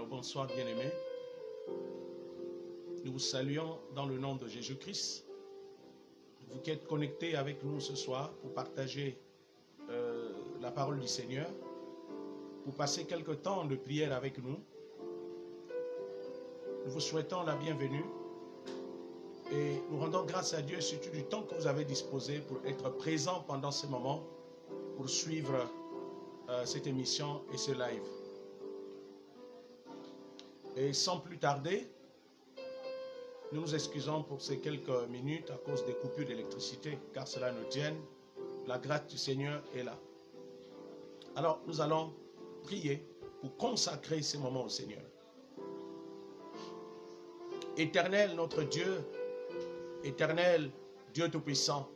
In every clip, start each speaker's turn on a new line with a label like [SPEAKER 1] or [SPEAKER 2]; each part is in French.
[SPEAKER 1] Bonsoir bien-aimés. Nous vous saluons dans le nom de Jésus-Christ. Vous qui êtes connectés avec nous ce soir pour partager la parole du Seigneur, pour passer quelques temps de prière avec nous. Nous vous souhaitons la bienvenue et nous rendons grâce à Dieu surtout du temps que vous avez disposé pour être présent pendant ce moment, pour suivre cette émission et ce live. Et sans plus tarder, nous nous excusons pour ces quelques minutes à cause des coupures d'électricité, car cela nous tienne. La grâce du Seigneur est là. Alors, nous allons prier pour consacrer ces moments au Seigneur. Éternel notre Dieu, éternel Dieu Tout-Puissant,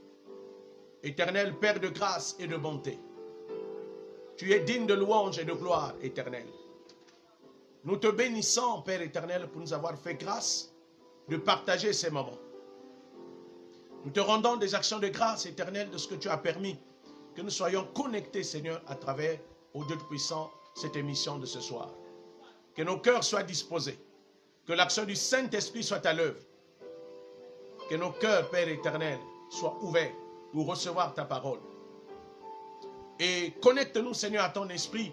[SPEAKER 1] éternel Père de grâce et de bonté, tu es digne de louange et de gloire, éternel. Nous te bénissons, Père éternel, pour nous avoir fait grâce de partager ces moments. Nous te rendons des actions de grâce, éternelle, de ce que tu as permis que nous soyons connectés, Seigneur, à travers, au Dieu Tout-Puissant, cette émission de ce soir. Que nos cœurs soient disposés, que l'action du Saint-Esprit soit à l'œuvre, que nos cœurs, Père éternel, soient ouverts pour recevoir ta parole. Et connecte-nous, Seigneur, à ton esprit,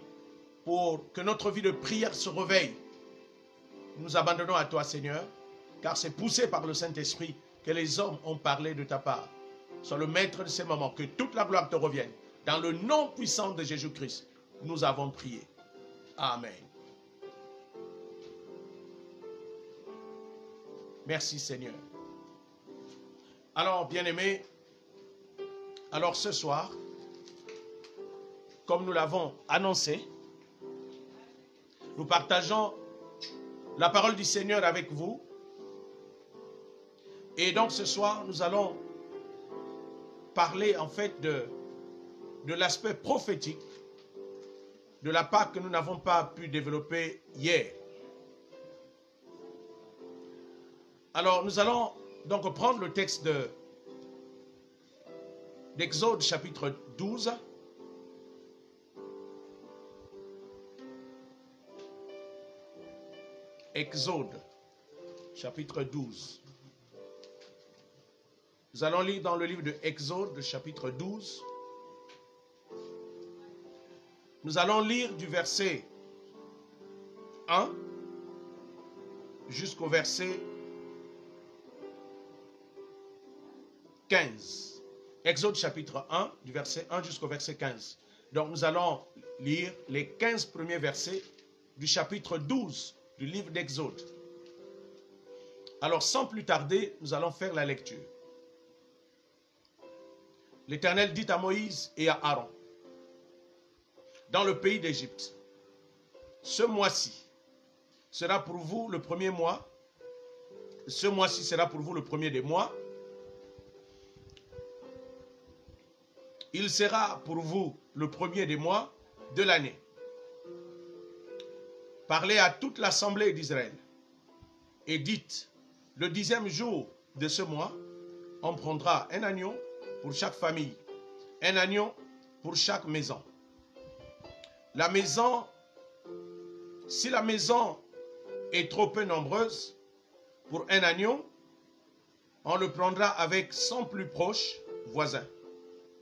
[SPEAKER 1] pour que notre vie de prière se réveille. Nous abandonnons à toi, Seigneur, car c'est poussé par le Saint-Esprit que les hommes ont parlé de ta part. Sois le maître de ces moments, que toute la gloire te revienne. Dans le nom puissant de Jésus-Christ, nous avons prié. Amen. Merci, Seigneur. Alors, bien-aimés, alors ce soir, comme nous l'avons annoncé, nous partageons la parole du Seigneur avec vous. Et donc ce soir, nous allons parler en fait de l'aspect prophétique de la part que nous n'avons pas pu développer hier. Alors nous allons donc prendre le texte d'Exode chapitre 12. Exode, chapitre 12. Nous allons lire dans le livre de Exode, chapitre 12. Nous allons lire du verset 1 jusqu'au verset 15. Exode, chapitre 1, du verset 1 jusqu'au verset 15. Donc nous allons lire les 15 premiers versets du chapitre 12 du livre d'Exode. Alors, sans plus tarder, nous allons faire la lecture. L'Éternel dit à Moïse et à Aaron, dans le pays d'Égypte, ce mois-ci sera pour vous le premier mois, ce mois-ci sera pour vous le premier des mois, il sera pour vous le premier des mois de l'année. Parlez à toute l'assemblée d'Israël et dites, le 10e jour de ce mois, on prendra un agneau pour chaque famille, un agneau pour chaque maison. La maison, si la maison est trop peu nombreuse, pour un agneau, on le prendra avec son plus proche voisin,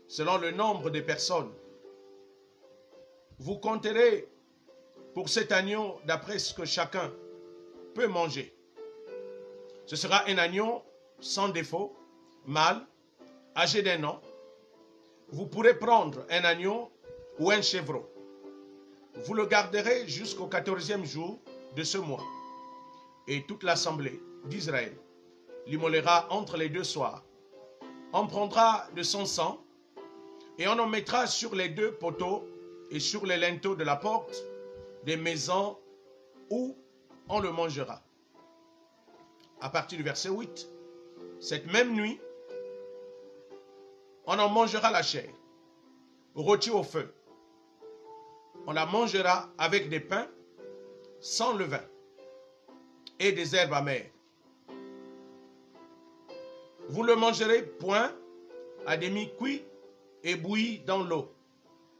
[SPEAKER 1] selon le nombre de personnes. Vous compterez pour cet agneau d'après ce que chacun peut manger. Ce sera un agneau sans défaut, mâle, âgé d'1 an. Vous pourrez prendre un agneau ou un chevreau. Vous le garderez jusqu'au 14e jour de ce mois. Et toute l'assemblée d'Israël l'immolera entre les deux soirs. On prendra de son sang et on en mettra sur les deux poteaux et sur les linteaux de la porte des maisons où on le mangera. À partir du verset 8, cette même nuit, on en mangera la chair, rôtie au feu. On la mangera avec des pains sans levain et des herbes amères. Vous le mangerez point à demi cuit et bouilli dans l'eau,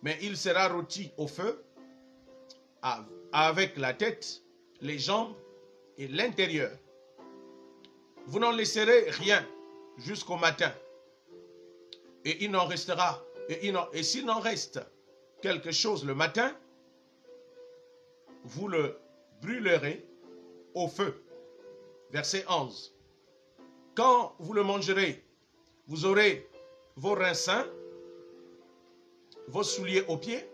[SPEAKER 1] mais il sera rôti au feu avec la tête les jambes et l'intérieur. Vous n'en laisserez rien jusqu'au matin. Et il n'en restera, et s'il n'en reste quelque chose le matin, vous le brûlerez au feu. Verset 11. Quand vous le mangerez, vous aurez vos reins sains, vos souliers aux pieds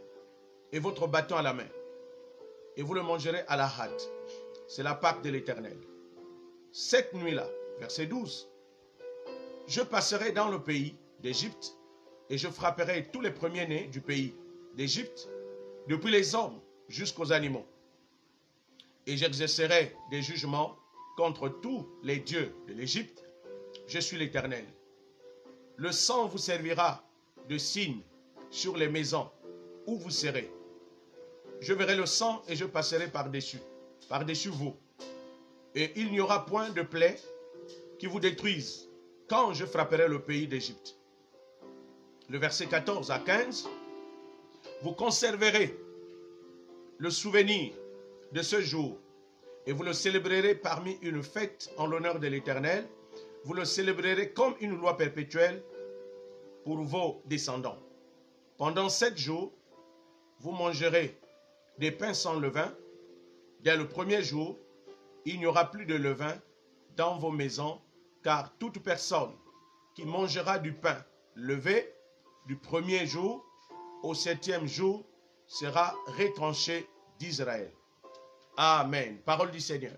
[SPEAKER 1] et votre bâton à la main. Et vous le mangerez à la hâte. C'est la Pâque de l'Éternel. Cette nuit-là, verset 12, je passerai dans le pays d'Égypte et je frapperai tous les premiers-nés du pays d'Égypte, depuis les hommes jusqu'aux animaux. Et j'exercerai des jugements contre tous les dieux de l'Égypte. Je suis l'Éternel. Le sang vous servira de signe sur les maisons où vous serez. Je verrai le sang et je passerai par-dessus vous. Et il n'y aura point de plaie qui vous détruise quand je frapperai le pays d'Égypte. Le verset 14 à 15, vous conserverez le souvenir de ce jour et vous le célébrerez parmi une fête en l'honneur de l'Éternel. Vous le célébrerez comme une loi perpétuelle pour vos descendants. Pendant 7 jours, vous mangerez des pains sans levain. Dès le premier jour, il n'y aura plus de levain dans vos maisons, car toute personne qui mangera du pain levé du premier jour au 7e jour sera retranchée d'Israël. Amen. Parole du Seigneur.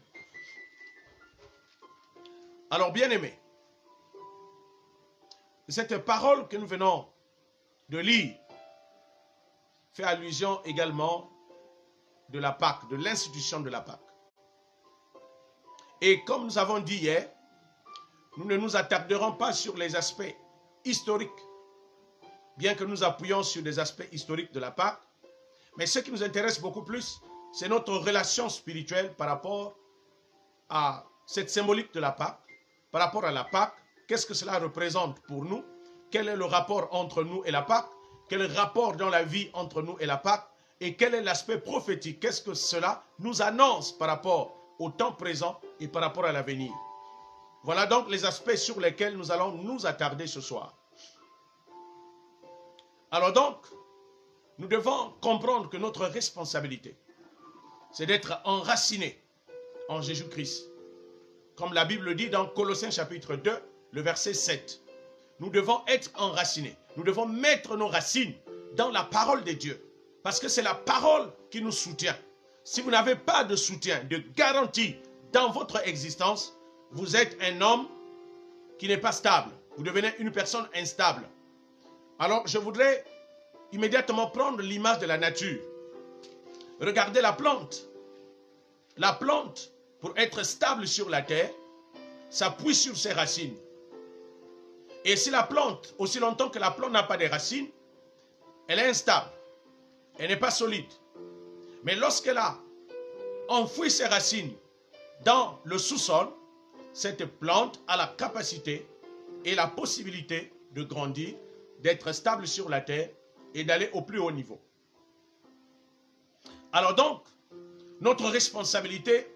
[SPEAKER 1] Alors, bien-aimés, cette parole que nous venons de lire fait allusion également de la Pâque, de l'institution de la Pâque. Et comme nous avons dit hier, nous ne nous attarderons pas sur les aspects historiques, bien que nous appuyons sur des aspects historiques de la Pâque, mais ce qui nous intéresse beaucoup plus, c'est notre relation spirituelle par rapport à cette symbolique de la Pâque, par rapport à la Pâque, qu'est-ce que cela représente pour nous, quel est le rapport entre nous et la Pâque, quel est le rapport dans la vie entre nous et la Pâque, et quel est l'aspect prophétique, qu'est-ce que cela nous annonce par rapport au temps présent et par rapport à l'avenir. Voilà donc les aspects sur lesquels nous allons nous attarder ce soir. Alors donc, nous devons comprendre que notre responsabilité, c'est d'être enracinés en Jésus-Christ. Comme la Bible dit dans Colossiens chapitre 2, le verset 7. Nous devons être enracinés. Nous devons mettre nos racines dans la parole de Dieu. Parce que c'est la parole qui nous soutient. Si vous n'avez pas de soutien, de garantie dans votre existence, vous êtes un homme qui n'est pas stable. Vous devenez une personne instable. Alors, je voudrais immédiatement prendre l'image de la nature. Regardez la plante. La plante, pour être stable sur la terre, s'appuie sur ses racines. Et si la plante, aussi longtemps que la plante n'a pas de racines, elle est instable. Elle n'est pas solide. Mais lorsqu'elle a enfoui ses racines dans le sous-sol, cette plante a la capacité et la possibilité de grandir, d'être stable sur la terre et d'aller au plus haut niveau. Alors donc, notre responsabilité,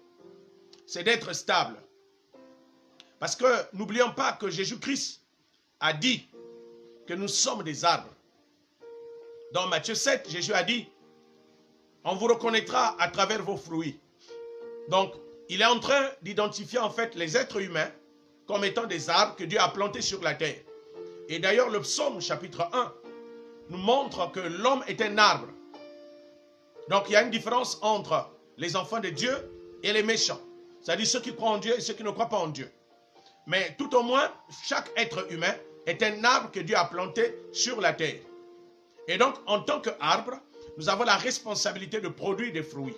[SPEAKER 1] c'est d'être stable. Parce que n'oublions pas que Jésus-Christ a dit que nous sommes des arbres. Dans Matthieu 7, Jésus a dit, on vous reconnaîtra à travers vos fruits. Donc, il est en train d'identifier en fait les êtres humains comme étant des arbres que Dieu a plantés sur la terre. Et d'ailleurs, le psaume chapitre 1 nous montre que l'homme est un arbre. Donc, il y a une différence entre les enfants de Dieu et les méchants. C'est-à-dire ceux qui croient en Dieu et ceux qui ne croient pas en Dieu. Mais tout au moins, chaque être humain est un arbre que Dieu a planté sur la terre. Et donc, en tant qu'arbre, nous avons la responsabilité de produire des fruits.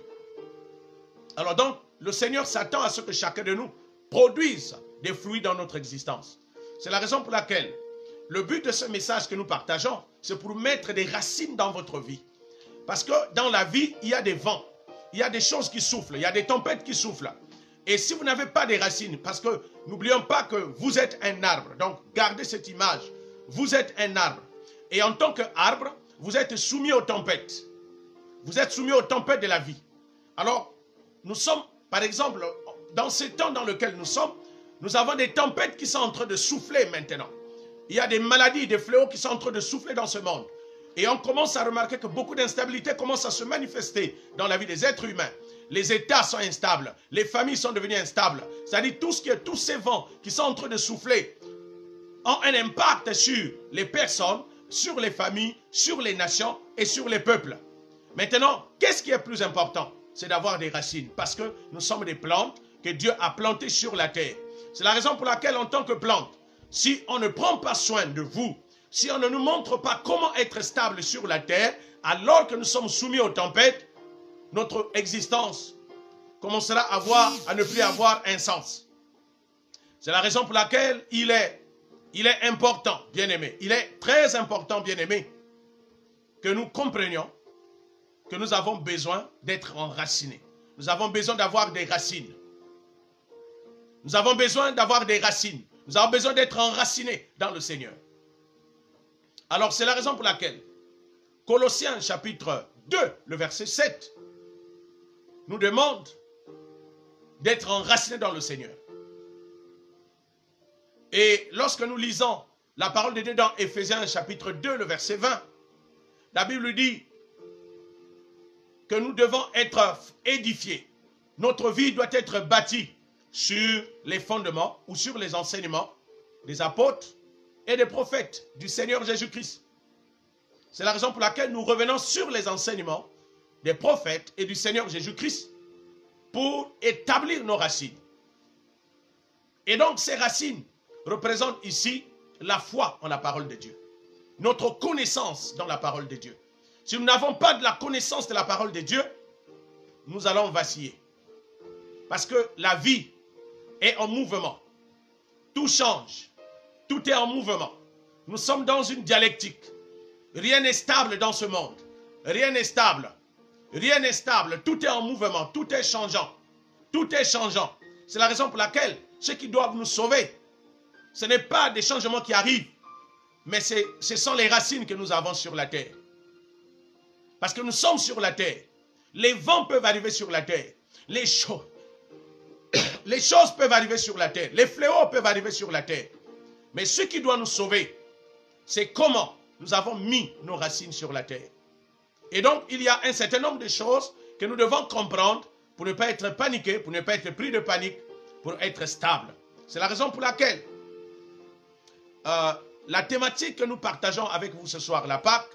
[SPEAKER 1] Alors donc, le Seigneur s'attend à ce que chacun de nous produise des fruits dans notre existence. C'est la raison pour laquelle le but de ce message que nous partageons, c'est pour mettre des racines dans votre vie. Parce que dans la vie, il y a des vents, il y a des choses qui soufflent, il y a des tempêtes qui soufflent. Et si vous n'avez pas des racines, parce que n'oublions pas que vous êtes un arbre, donc gardez cette image, vous êtes un arbre. Et en tant qu'arbre, vous êtes soumis aux tempêtes. Vous êtes soumis aux tempêtes de la vie. Alors, nous sommes Par exemple, dans ce temps dans lequel nous sommes, nous avons des tempêtes qui sont en train de souffler maintenant. Il y a des maladies, des fléaux qui sont en train de souffler dans ce monde. Et on commence à remarquer que beaucoup d'instabilité commence à se manifester dans la vie des êtres humains. Les États sont instables, les familles sont devenues instables. C'est-à-dire tous ces vents qui sont en train de souffler ont un impact sur les personnes, sur les familles, sur les nations et sur les peuples. Maintenant, qu'est-ce qui est plus important? C'est d'avoir des racines, parce que nous sommes des plantes que Dieu a plantées sur la terre. C'est la raison pour laquelle, en tant que plante, si on ne prend pas soin de vous, si on ne nous montre pas comment être stable sur la terre, alors que nous sommes soumis aux tempêtes, notre existence commencera à ne plus avoir un sens. C'est la raison pour laquelle il est important, bien-aimé, il est très important, bien-aimé, que nous comprenions que nous avons besoin d'être enracinés. Nous avons besoin d'avoir des racines. Nous avons besoin d'avoir des racines. Nous avons besoin d'être enracinés dans le Seigneur. Alors, c'est la raison pour laquelle Colossiens chapitre 2, le verset 7, nous demande d'être enracinés dans le Seigneur. Et lorsque nous lisons la parole de Dieu dans Éphésiens chapitre 2, le verset 20, la Bible dit que nous devons être édifiés. Notre vie doit être bâtie sur les fondements ou sur les enseignements des apôtres et des prophètes du Seigneur Jésus-Christ. C'est la raison pour laquelle nous revenons sur les enseignements des prophètes et du Seigneur Jésus-Christ pour établir nos racines. Et donc ces racines représentent ici la foi en la parole de Dieu, notre connaissance dans la parole de Dieu. Si nous n'avons pas de la connaissance de la parole de Dieu, nous allons vaciller. Parce que la vie est en mouvement. Tout change. Tout est en mouvement. Nous sommes dans une dialectique. Rien n'est stable dans ce monde. Rien n'est stable. Rien n'est stable. Tout est en mouvement. Tout est changeant. Tout est changeant. C'est la raison pour laquelle ceux qui doivent nous sauver, ce n'est pas des changements qui arrivent, mais ce sont les racines que nous avons sur la terre. Parce que nous sommes sur la terre. Les vents peuvent arriver sur la terre. Les choses peuvent arriver sur la terre. Les fléaux peuvent arriver sur la terre. Mais ce qui doit nous sauver, c'est comment nous avons mis nos racines sur la terre. Et donc, il y a un certain nombre de choses que nous devons comprendre pour ne pas être paniqués, pour ne pas être pris de panique, pour être stable. C'est la raison pour laquelle la thématique que nous partageons avec vous ce soir, la Pâque,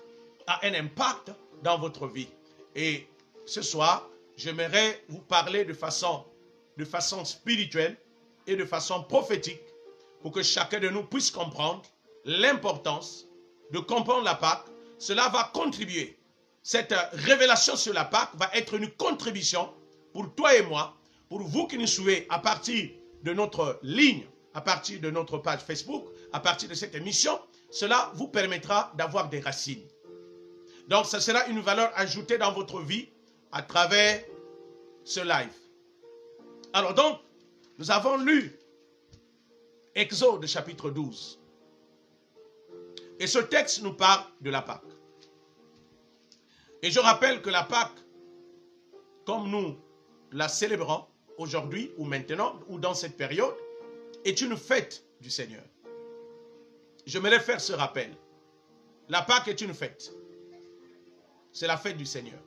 [SPEAKER 1] a un impact dans votre vie. Et ce soir, j'aimerais vous parler de façon spirituelle et de façon prophétique pour que chacun de nous puisse comprendre l'importance de comprendre la Pâque. Cela va contribuer. Cette révélation sur la Pâque va être une contribution pour toi et moi, pour vous qui nous suivez à partir de notre ligne, à partir de notre page Facebook, à partir de cette émission. Cela vous permettra d'avoir des racines. Donc, ce sera une valeur ajoutée dans votre vie à travers ce live. Alors donc, nous avons lu Exode chapitre 12. Et ce texte nous parle de la Pâque. Et je rappelle que la Pâque, comme nous la célébrons aujourd'hui ou maintenant ou dans cette période, est une fête du Seigneur. J'aimerais faire ce rappel. La Pâque est une fête. C'est la fête du Seigneur.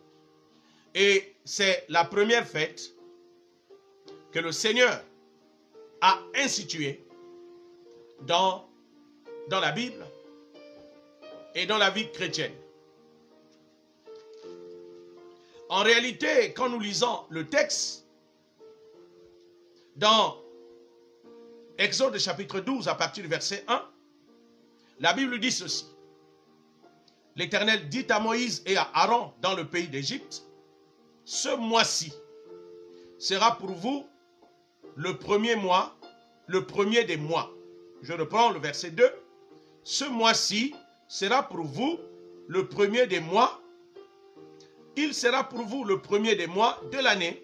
[SPEAKER 1] Et c'est la première fête que le Seigneur a instituée dans la Bible et dans la vie chrétienne. En réalité, quand nous lisons le texte, dans Exode chapitre 12, à partir du verset 1, la Bible dit ceci. L'Éternel dit à Moïse et à Aaron dans le pays d'Égypte, « Ce mois-ci sera pour vous le premier mois, le premier des mois. » Je reprends le verset 2. « Ce mois-ci sera pour vous le premier des mois. Il sera pour vous le premier des mois de l'année.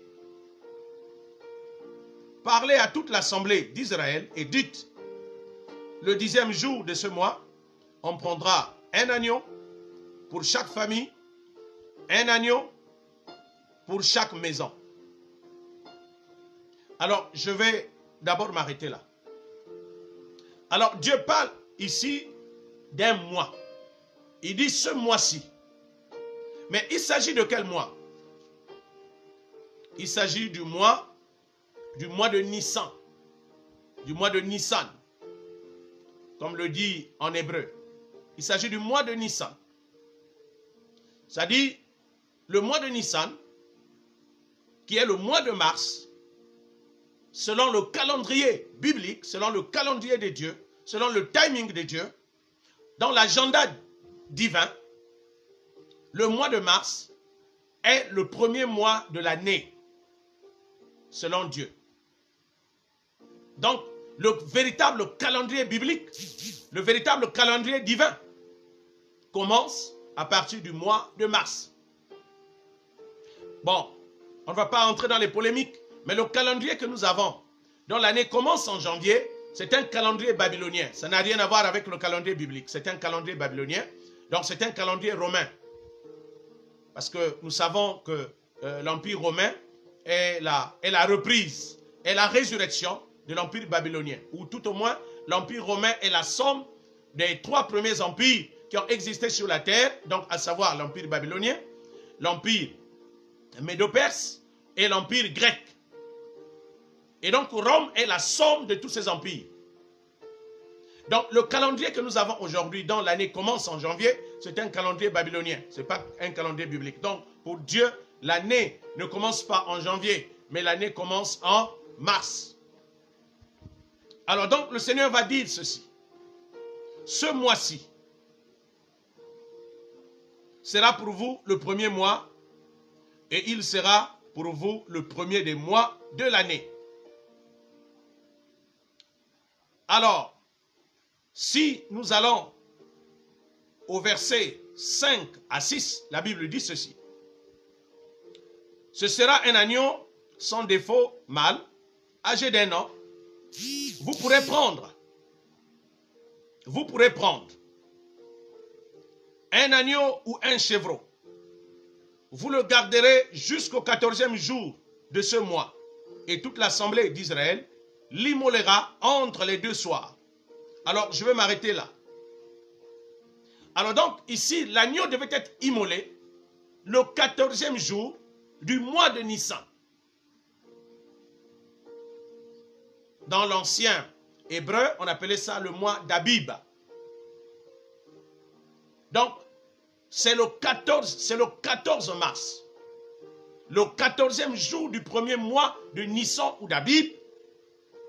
[SPEAKER 1] Parlez à toute l'assemblée d'Israël et dites, le 10e jour de ce mois, on prendra un agneau pour chaque famille, un agneau pour chaque maison. Alors, je vais d'abord m'arrêter là. Alors, Dieu parle ici d'un mois. Il dit ce mois-ci. Mais il s'agit de quel mois? Il s'agit du mois de Nissan. Du mois de Nissan. Comme le dit en hébreu. Il s'agit du mois de Nissan. C'est-à-dire le mois de Nissan, qui est le mois de mars, selon le calendrier biblique, selon le calendrier de Dieu, selon le timing de Dieu, dans l'agenda divin, le mois de mars est le premier mois de l'année, selon Dieu. Donc, le véritable calendrier biblique, le véritable calendrier divin, commence à partir du mois de mars. Bon, on ne va pas entrer dans les polémiques, mais le calendrier que nous avons, dont l'année commence en janvier, c'est un calendrier babylonien. Ça n'a rien à voir avec le calendrier biblique. C'est un calendrier babylonien. Donc c'est un calendrier romain. Parce que nous savons que l'Empire romain est la reprise, est la résurrection de l'Empire babylonien. Ou tout au moins, l'Empire romain est la somme des 3 premiers empires qui ont existé sur la terre. Donc à savoir l'Empire babylonien, l'Empire médo-perse et l'Empire grec. Et donc Rome est la somme de tous ces empires. Donc le calendrier que nous avons aujourd'hui, dont l'année commence en janvier, c'est un calendrier babylonien. Ce n'est pas un calendrier biblique. Donc pour Dieu, l'année ne commence pas en janvier, mais l'année commence en mars. Alors donc le Seigneur va dire ceci. Ce mois-ci sera pour vous le premier mois et il sera pour vous le premier des mois de l'année. Alors, si nous allons au verset 5 à 6, la Bible dit ceci. Ce sera un agneau sans défaut, mâle, âgé d'1 an. Vous pourrez prendre un agneau ou un chevreau. Vous le garderez jusqu'au 14e jour de ce mois. Et toute l'assemblée d'Israël l'immolera entre les 2 soirs. Alors, je vais m'arrêter là. Alors donc, ici, l'agneau devait être immolé le 14e jour du mois de Nissan. Dans l'ancien hébreu, on appelait ça le mois d'Abib. Donc, c'est le 14 mars. Le 14e jour du premier mois de Nissan ou d'Abib,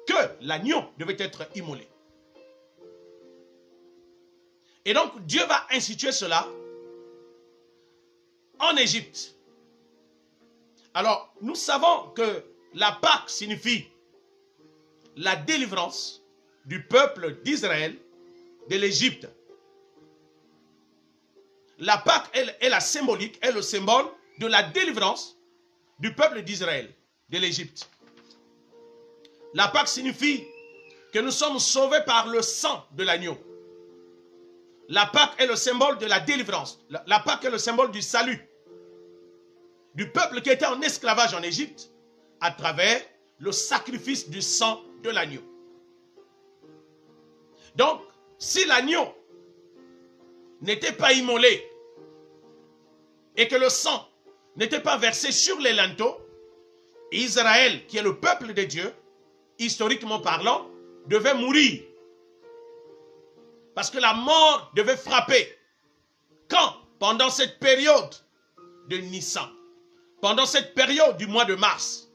[SPEAKER 1] que l'agneau devait être immolé. Et donc, Dieu va instituer cela en Égypte. Alors, nous savons que la Pâque signifie la délivrance du peuple d'Israël de l'Égypte. La Pâque est la symbolique, est le symbole de la délivrance du peuple d'Israël de l'Égypte. La Pâque signifie que nous sommes sauvés par le sang de l'agneau. La Pâque est le symbole de la délivrance. La Pâque est le symbole du salut du peuple qui était en esclavage en Égypte à travers le sacrifice du sang de l'agneau. Donc, si l'agneau n'était pas immolé et que le sang n'était pas versé sur les linteaux, Israël, qui est le peuple de Dieu, historiquement parlant, devait mourir. Parce que la mort devait frapper. Quand? Pendant cette période de Nissan. Pendant cette période du mois de mars.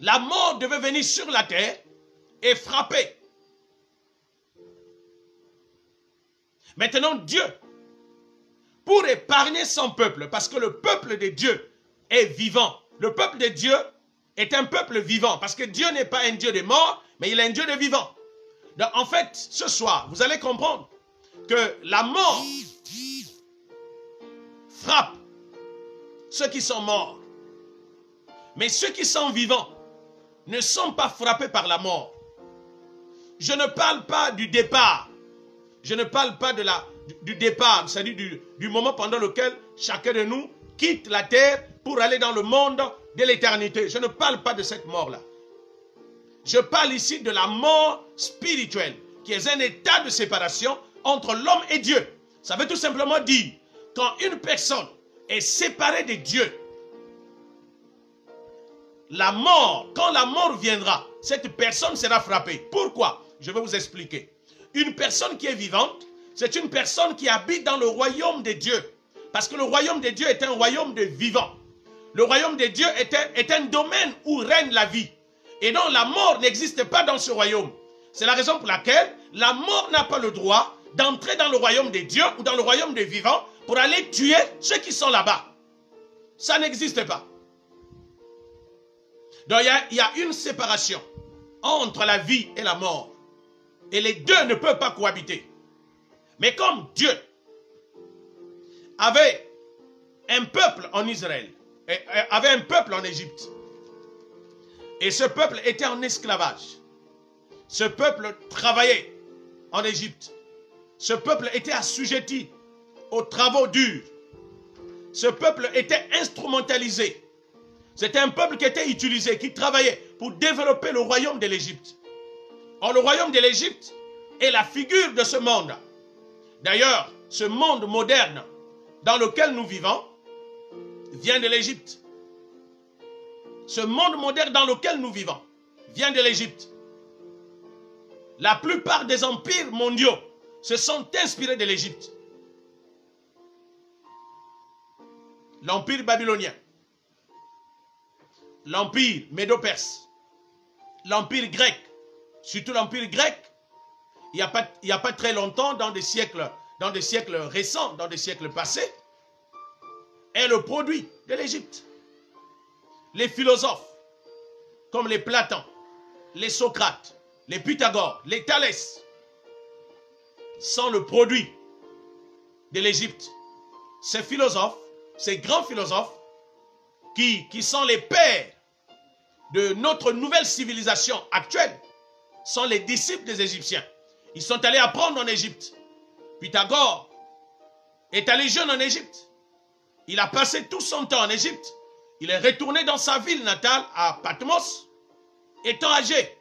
[SPEAKER 1] La mort devait venir sur la terre et frapper. Maintenant, Dieu, pour épargner son peuple, parce que le peuple de Dieu est vivant. Le peuple de Dieu est un peuple vivant, parce que Dieu n'est pas un Dieu de mort, mais il est un Dieu de vivant. Donc, en fait, ce soir, vous allez comprendre que la mort frappe ceux qui sont morts. Mais ceux qui sont vivants ne sont pas frappés par la mort. Je ne parle pas du départ. Je ne parle pas du départ, c'est-à-dire du moment pendant lequel chacun de nous quitte la terre pour aller dans le monde de l'éternité. Je ne parle pas de cette mort-là. Je parle ici de la mort spirituelle, qui est un état de séparation entre l'homme et Dieu. Ça veut tout simplement dire, quand une personne est séparée de Dieu, la mort, quand la mort viendra, cette personne sera frappée. Pourquoi? Je vais vous expliquer. Une personne qui est vivante, c'est une personne qui habite dans le royaume de Dieu. Parce que le royaume de Dieu est un royaume de vivants. Le royaume de Dieu est un domaine où règne la vie. Et donc la mort n'existe pas dans ce royaume. C'est la raison pour laquelle la mort n'a pas le droit d'entrer dans le royaume de Dieu ou dans le royaume des vivants pour aller tuer ceux qui sont là-bas. Ça n'existe pas. Donc il y a une séparation entre la vie et la mort. Et les deux ne peuvent pas cohabiter. Mais comme Dieu avait un peuple en Israël, avait un peuple en Égypte, et ce peuple était en esclavage. Ce peuple travaillait en Égypte. Ce peuple était assujetti aux travaux durs. Ce peuple était instrumentalisé. C'était un peuple qui était utilisé, qui travaillait pour développer le royaume de l'Égypte. Or, le royaume de l'Égypte est la figure de ce monde. D'ailleurs, ce monde moderne dans lequel nous vivons vient de l'Égypte. Ce monde moderne dans lequel nous vivons vient de l'Égypte. La plupart des empires mondiaux se sont inspirés de l'Égypte. L'empire babylonien, l'empire médo-perse, l'empire grec, surtout l'empire grec, il n'y a pas très longtemps, dans des siècles récents, dans des siècles passés, est le produit de l'Égypte. Les philosophes, comme les Platon, les Socrates, les Pythagore, les Thalès, sont le produit de l'Égypte. Ces philosophes, ces grands philosophes, qui sont les pères de notre nouvelle civilisation actuelle, sont les disciples des Égyptiens. Ils sont allés apprendre en Égypte. Pythagore est allé jeune en Égypte. Il a passé tout son temps en Égypte. Il est retourné dans sa ville natale à Patmos, étant âgé,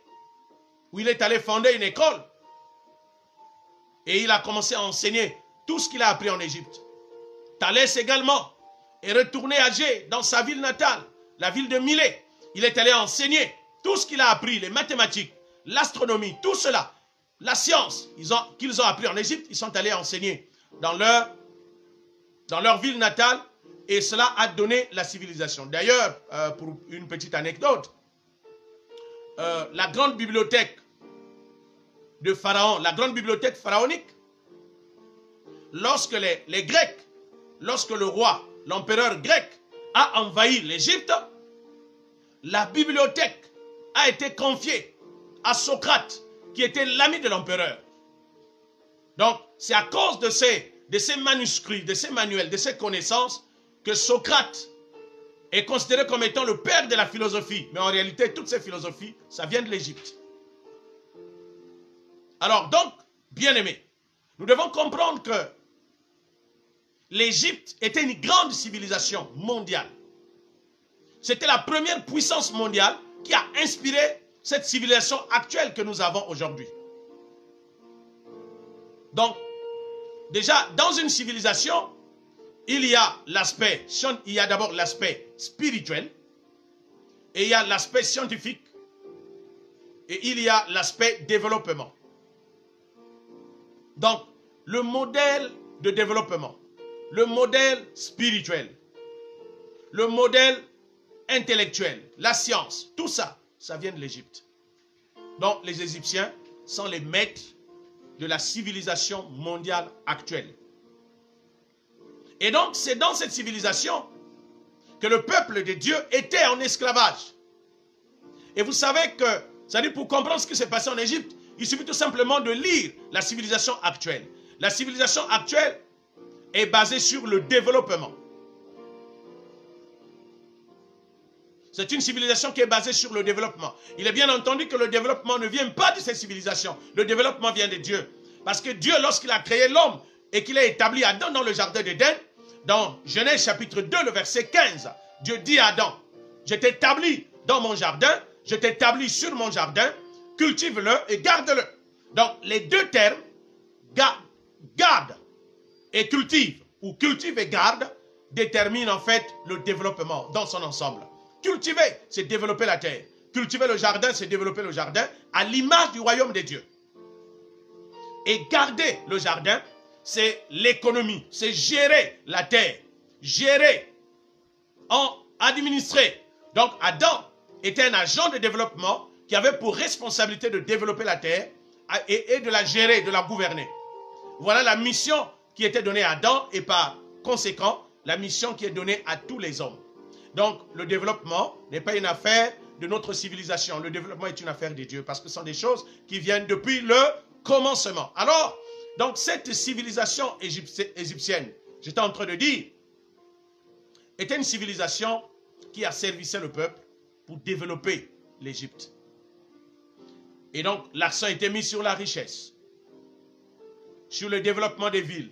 [SPEAKER 1] où il est allé fonder une école. Et il a commencé à enseigner tout ce qu'il a appris en Égypte. Thalès également est retourné âgé dans sa ville natale, la ville de Milet. Il est allé enseigner tout ce qu'il a appris, les mathématiques, l'astronomie, tout cela, la science qu'ils ont appris en Égypte, ils sont allés enseigner dans leur ville natale. Et cela a donné la civilisation. D'ailleurs, pour une petite anecdote, la grande bibliothèque de Pharaon, la grande bibliothèque pharaonique, lorsque les Grecs, lorsque le roi, l'empereur grec a envahi l'Égypte, la bibliothèque a été confiée à Socrate, qui était l'ami de l'empereur. Donc, c'est à cause de ces manuscrits, de ces manuels, de ces connaissances, que Socrate est considéré comme étant le père de la philosophie. Mais en réalité, toutes ces philosophies, ça vient de l'Égypte. Alors donc, bien aimés, nous devons comprendre que l'Égypte était une grande civilisation mondiale. C'était la première puissance mondiale qui a inspiré cette civilisation actuelle que nous avons aujourd'hui. Donc, déjà, dans une civilisation, il y a d'abord l'aspect spirituel, et il y a l'aspect scientifique, et il y a l'aspect développement. Donc, le modèle de développement, le modèle spirituel, le modèle intellectuel, la science, tout ça, ça vient de l'Égypte. Donc, les Égyptiens sont les maîtres de la civilisation mondiale actuelle. Et donc, c'est dans cette civilisation que le peuple de Dieu était en esclavage. Et vous savez que, c'est-à-dire pour comprendre ce qui s'est passé en Égypte, il suffit tout simplement de lire la civilisation actuelle. La civilisation actuelle est basée sur le développement. C'est une civilisation qui est basée sur le développement. Il est bien entendu que le développement ne vient pas de cette civilisation. Le développement vient de Dieu. Parce que Dieu, lorsqu'il a créé l'homme et qu'il a établi Adam dans le jardin d'Éden, dans Genèse chapitre 2, le verset 15, Dieu dit à Adam, je t'établis dans mon jardin, je t'établis sur mon jardin, cultive-le et garde-le. Donc, les deux termes, garde et cultive, ou cultive et garde, déterminent en fait le développement dans son ensemble. Cultiver, c'est développer la terre. Cultiver le jardin, c'est développer le jardin à l'image du royaume de Dieu. Et garder le jardin, c'est l'économie, c'est gérer la terre, gérer, administrer. Donc Adam était un agent de développement qui avait pour responsabilité de développer la terre et de la gérer, de la gouverner. Voilà la mission qui était donnée à Adam et par conséquent, la mission qui est donnée à tous les hommes. Donc le développement n'est pas une affaire de notre civilisation. Le développement est une affaire de Dieu parce que ce sont des choses qui viennent depuis le commencement. Alors, donc cette civilisation égyptienne, j'étais en train de dire, était une civilisation qui asservissait le peuple pour développer l'Égypte. Et donc, l'accent était mis sur la richesse, sur le développement des villes,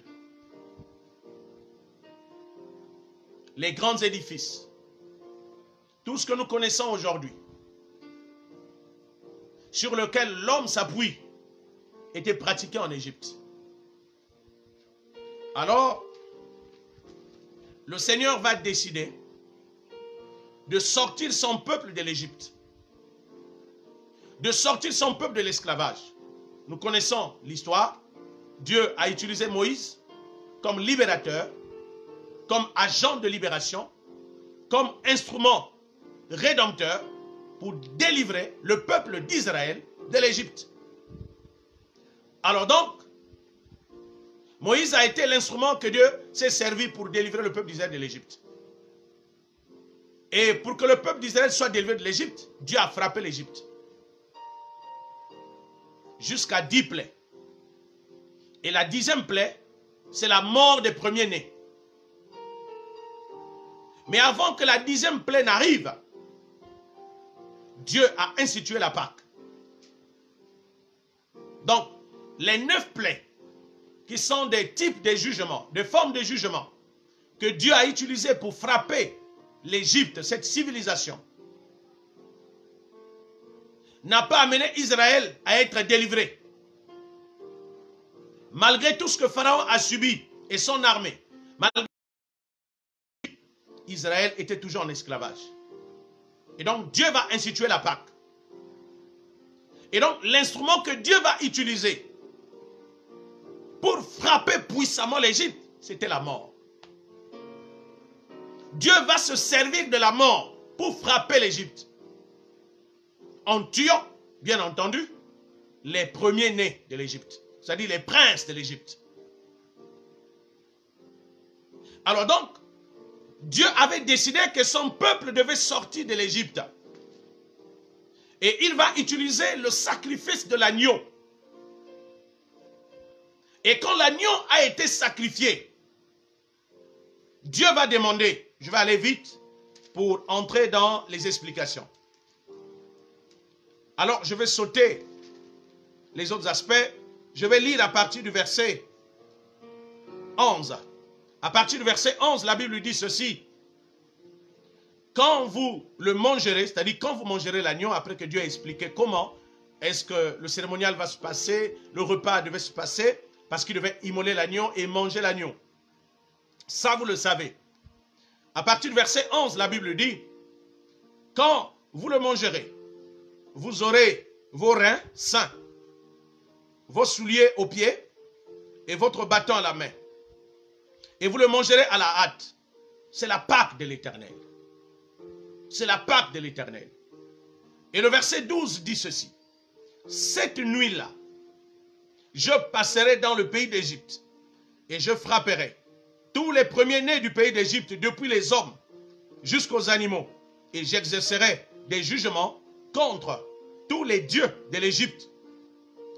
[SPEAKER 1] les grands édifices, tout ce que nous connaissons aujourd'hui, sur lequel l'homme s'appuie, était pratiqué en Égypte. Alors, le Seigneur va décider de sortir son peuple de l'Égypte, de sortir son peuple de l'esclavage. Nous connaissons l'histoire. Dieu a utilisé Moïse comme libérateur, comme agent de libération, comme instrument rédempteur pour délivrer le peuple d'Israël de l'Égypte. Alors donc, Moïse a été l'instrument que Dieu s'est servi pour délivrer le peuple d'Israël de l'Égypte. Et pour que le peuple d'Israël soit délivré de l'Égypte, Dieu a frappé l'Égypte. Jusqu'à 10 plaies. Et la 10e plaie, c'est la mort des premiers-nés. Mais avant que la 10e plaie n'arrive, Dieu a institué la Pâque. Donc, les 9 plaies, qui sont des types de jugements, des formes de jugement, que Dieu a utilisées pour frapper l'Égypte, cette civilisation, n'a pas amené Israël à être délivré. Malgré tout ce que Pharaon a subi et son armée, malgré Israël était toujours en esclavage. Et donc Dieu va instituer la Pâque. Et donc l'instrument que Dieu va utiliser pour frapper puissamment l'Égypte, c'était la mort. Dieu va se servir de la mort pour frapper l'Égypte. En tuant, bien entendu, les premiers-nés de l'Égypte. C'est-à-dire les princes de l'Égypte. Alors donc, Dieu avait décidé que son peuple devait sortir de l'Égypte. Et il va utiliser le sacrifice de l'agneau. Et quand l'agneau a été sacrifié, Dieu va demander, je vais aller vite pour entrer dans les explications. Alors je vais sauter les autres aspects. Je vais lire à partir du verset 11. À partir du verset 11, la Bible dit ceci. Quand vous le mangerez, c'est-à-dire quand vous mangerez l'agneau, après que Dieu a expliqué comment est-ce que le cérémonial va se passer, le repas devait se passer, parce qu'il devait immoler l'agneau et manger l'agneau. Ça, vous le savez. À partir du verset 11, la Bible dit, quand vous le mangerez, vous aurez vos reins sains, vos souliers aux pieds et votre bâton à la main. Et vous le mangerez à la hâte. C'est la Pâque de l'Éternel. C'est la Pâque de l'Éternel. Et le verset 12 dit ceci. Cette nuit-là, je passerai dans le pays d'Égypte et je frapperai tous les premiers-nés du pays d'Égypte, depuis les hommes jusqu'aux animaux. Et j'exercerai des jugements contre tous les dieux de l'Égypte.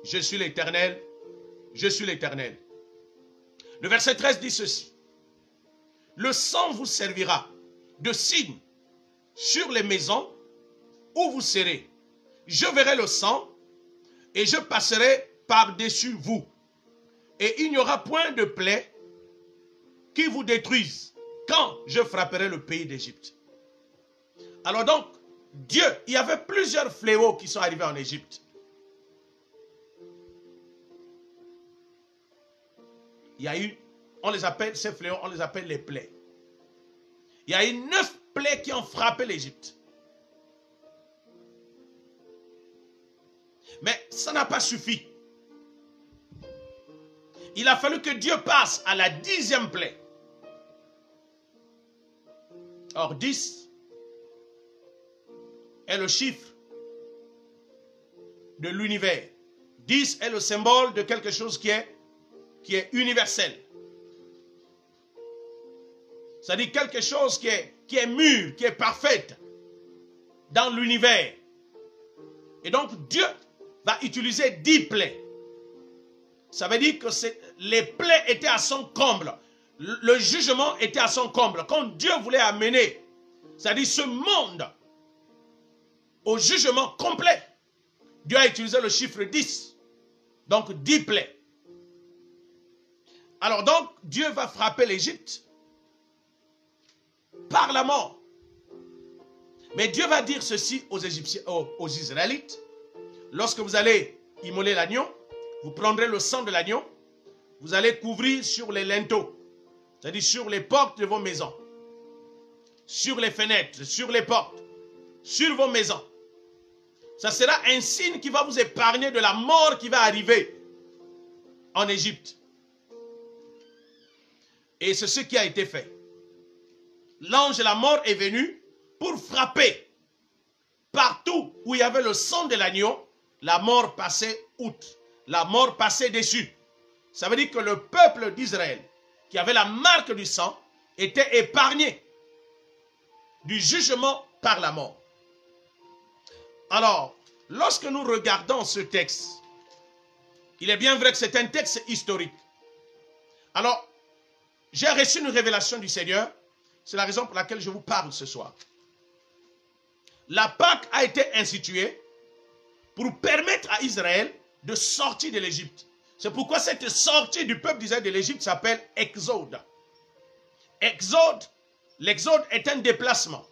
[SPEAKER 1] Je suis l'Éternel, je suis l'Éternel. Le verset 13 dit ceci. Le sang vous servira de signe sur les maisons où vous serez. Je verrai le sang et je passerai par-dessus vous. Et il n'y aura point de plaie qui vous détruise quand je frapperai le pays d'Égypte. Alors donc, Dieu, il y avait plusieurs fléaux qui sont arrivés en Égypte. Il y a eu, on les appelle, ces fléaux, on les appelle les plaies. Il y a eu 9 plaies qui ont frappé l'Égypte. Mais ça n'a pas suffi. Il a fallu que Dieu passe à la 10e plaie. Or, 10 est le chiffre de l'univers. 10 est le symbole de quelque chose qui est universel. C'est-à-dire quelque chose qui est mûr, qui est parfaite dans l'univers. Et donc, Dieu va utiliser 10 plaies. Ça veut dire que les plaies étaient à son comble. Le jugement était à son comble. Quand Dieu voulait amener, c'est-à-dire ce monde, au jugement complet, Dieu a utilisé le chiffre 10. Donc 10 plaies. Alors donc, Dieu va frapper l'Égypte par la mort. Mais Dieu va dire ceci aux Égyptiens, aux Israélites. Lorsque vous allez immoler l'agneau, vous prendrez le sang de l'agneau, vous allez couvrir sur les linteaux, c'est-à-dire sur les portes de vos maisons, sur les fenêtres, sur les portes, sur vos maisons. Ça sera un signe qui va vous épargner de la mort qui va arriver en Égypte. Et c'est ce qui a été fait. L'ange de la mort est venu pour frapper. Partout où il y avait le sang de l'agneau, la mort passait outre. La mort passait dessus. Ça veut dire que le peuple d'Israël, qui avait la marque du sang, était épargné du jugement par la mort. Alors, lorsque nous regardons ce texte, il est bien vrai que c'est un texte historique. Alors, j'ai reçu une révélation du Seigneur. C'est la raison pour laquelle je vous parle ce soir. La Pâque a été instituée pour permettre à Israël de sortir de l'Égypte. C'est pourquoi cette sortie du peuple d'Israël de l'Égypte s'appelle Exode. Exode, l'exode est un déplacement.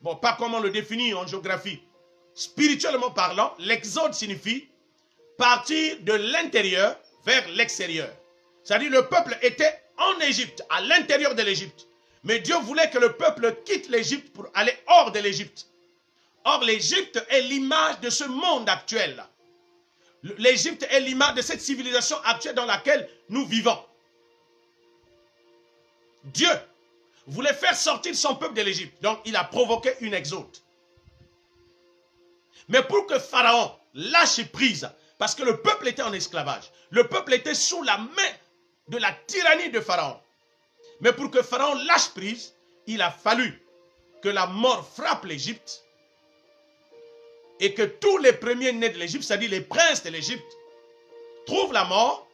[SPEAKER 1] Bon, pas comme on le définit en géographie. Spirituellement parlant, l'exode signifie partir de l'intérieur vers l'extérieur. C'est-à-dire le peuple était en Égypte, à l'intérieur de l'Égypte. Mais Dieu voulait que le peuple quitte l'Égypte pour aller hors de l'Égypte. Or, l'Égypte est l'image de ce monde actuel. L'Égypte est l'image de cette civilisation actuelle dans laquelle nous vivons. Dieu voulait faire sortir son peuple de l'Égypte. Donc, il a provoqué une exode. Mais pour que Pharaon lâche prise, parce que le peuple était en esclavage, le peuple était sous la main de la tyrannie de Pharaon. Mais pour que Pharaon lâche prise, il a fallu que la mort frappe l'Égypte et que tous les premiers-nés de l'Égypte, c'est-à-dire les princes de l'Égypte, trouvent la mort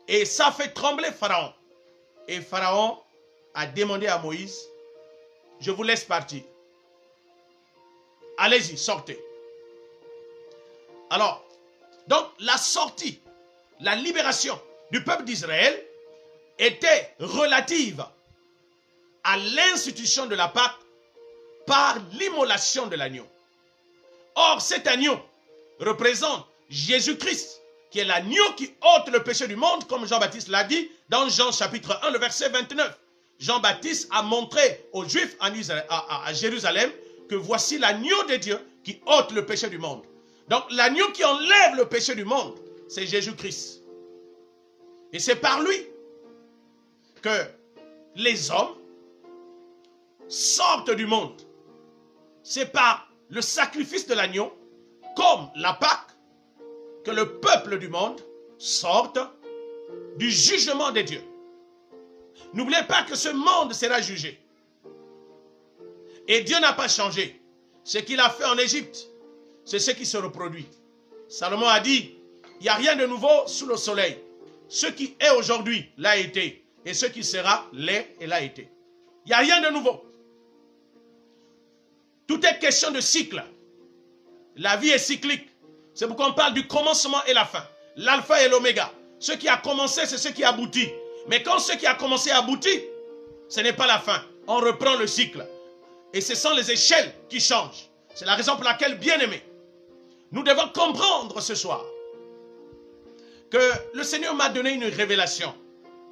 [SPEAKER 1] et ça fait trembler Pharaon. Et Pharaon a demandé à Moïse, je vous laisse partir. Allez-y, sortez. Alors, donc la sortie, la libération du peuple d'Israël était relative à l'institution de la Pâque par l'immolation de l'agneau. Or, cet agneau représente Jésus-Christ, qui est l'agneau qui ôte le péché du monde, comme Jean-Baptiste l'a dit dans Jean chapitre 1, le verset 29. Jean-Baptiste a montré aux Juifs à Jérusalem que voici l'agneau de Dieu qui ôte le péché du monde. Donc, l'agneau qui enlève le péché du monde, c'est Jésus-Christ. Et c'est par lui que les hommes sortent du monde. C'est par le sacrifice de l'agneau, comme la Pâque, que le peuple du monde sorte du jugement de Dieu. N'oubliez pas que ce monde sera jugé. Et Dieu n'a pas changé. Ce qu'il a fait en Égypte, c'est ce qui se reproduit. Salomon a dit, il n'y a rien de nouveau sous le soleil. Ce qui est aujourd'hui l'a été. Et ce qui sera l'est et l'a été. Il n'y a rien de nouveau. Tout est question de cycle. La vie est cyclique. C'est pourquoi on parle du commencement et la fin. L'alpha et l'oméga. Ce qui a commencé, c'est ce qui aboutit. Mais quand ce qui a commencé aboutit, ce n'est pas la fin. On reprend le cycle. Et ce sont les échelles qui changent. C'est la raison pour laquelle, bien-aimés, nous devons comprendre ce soir que le Seigneur m'a donné une révélation.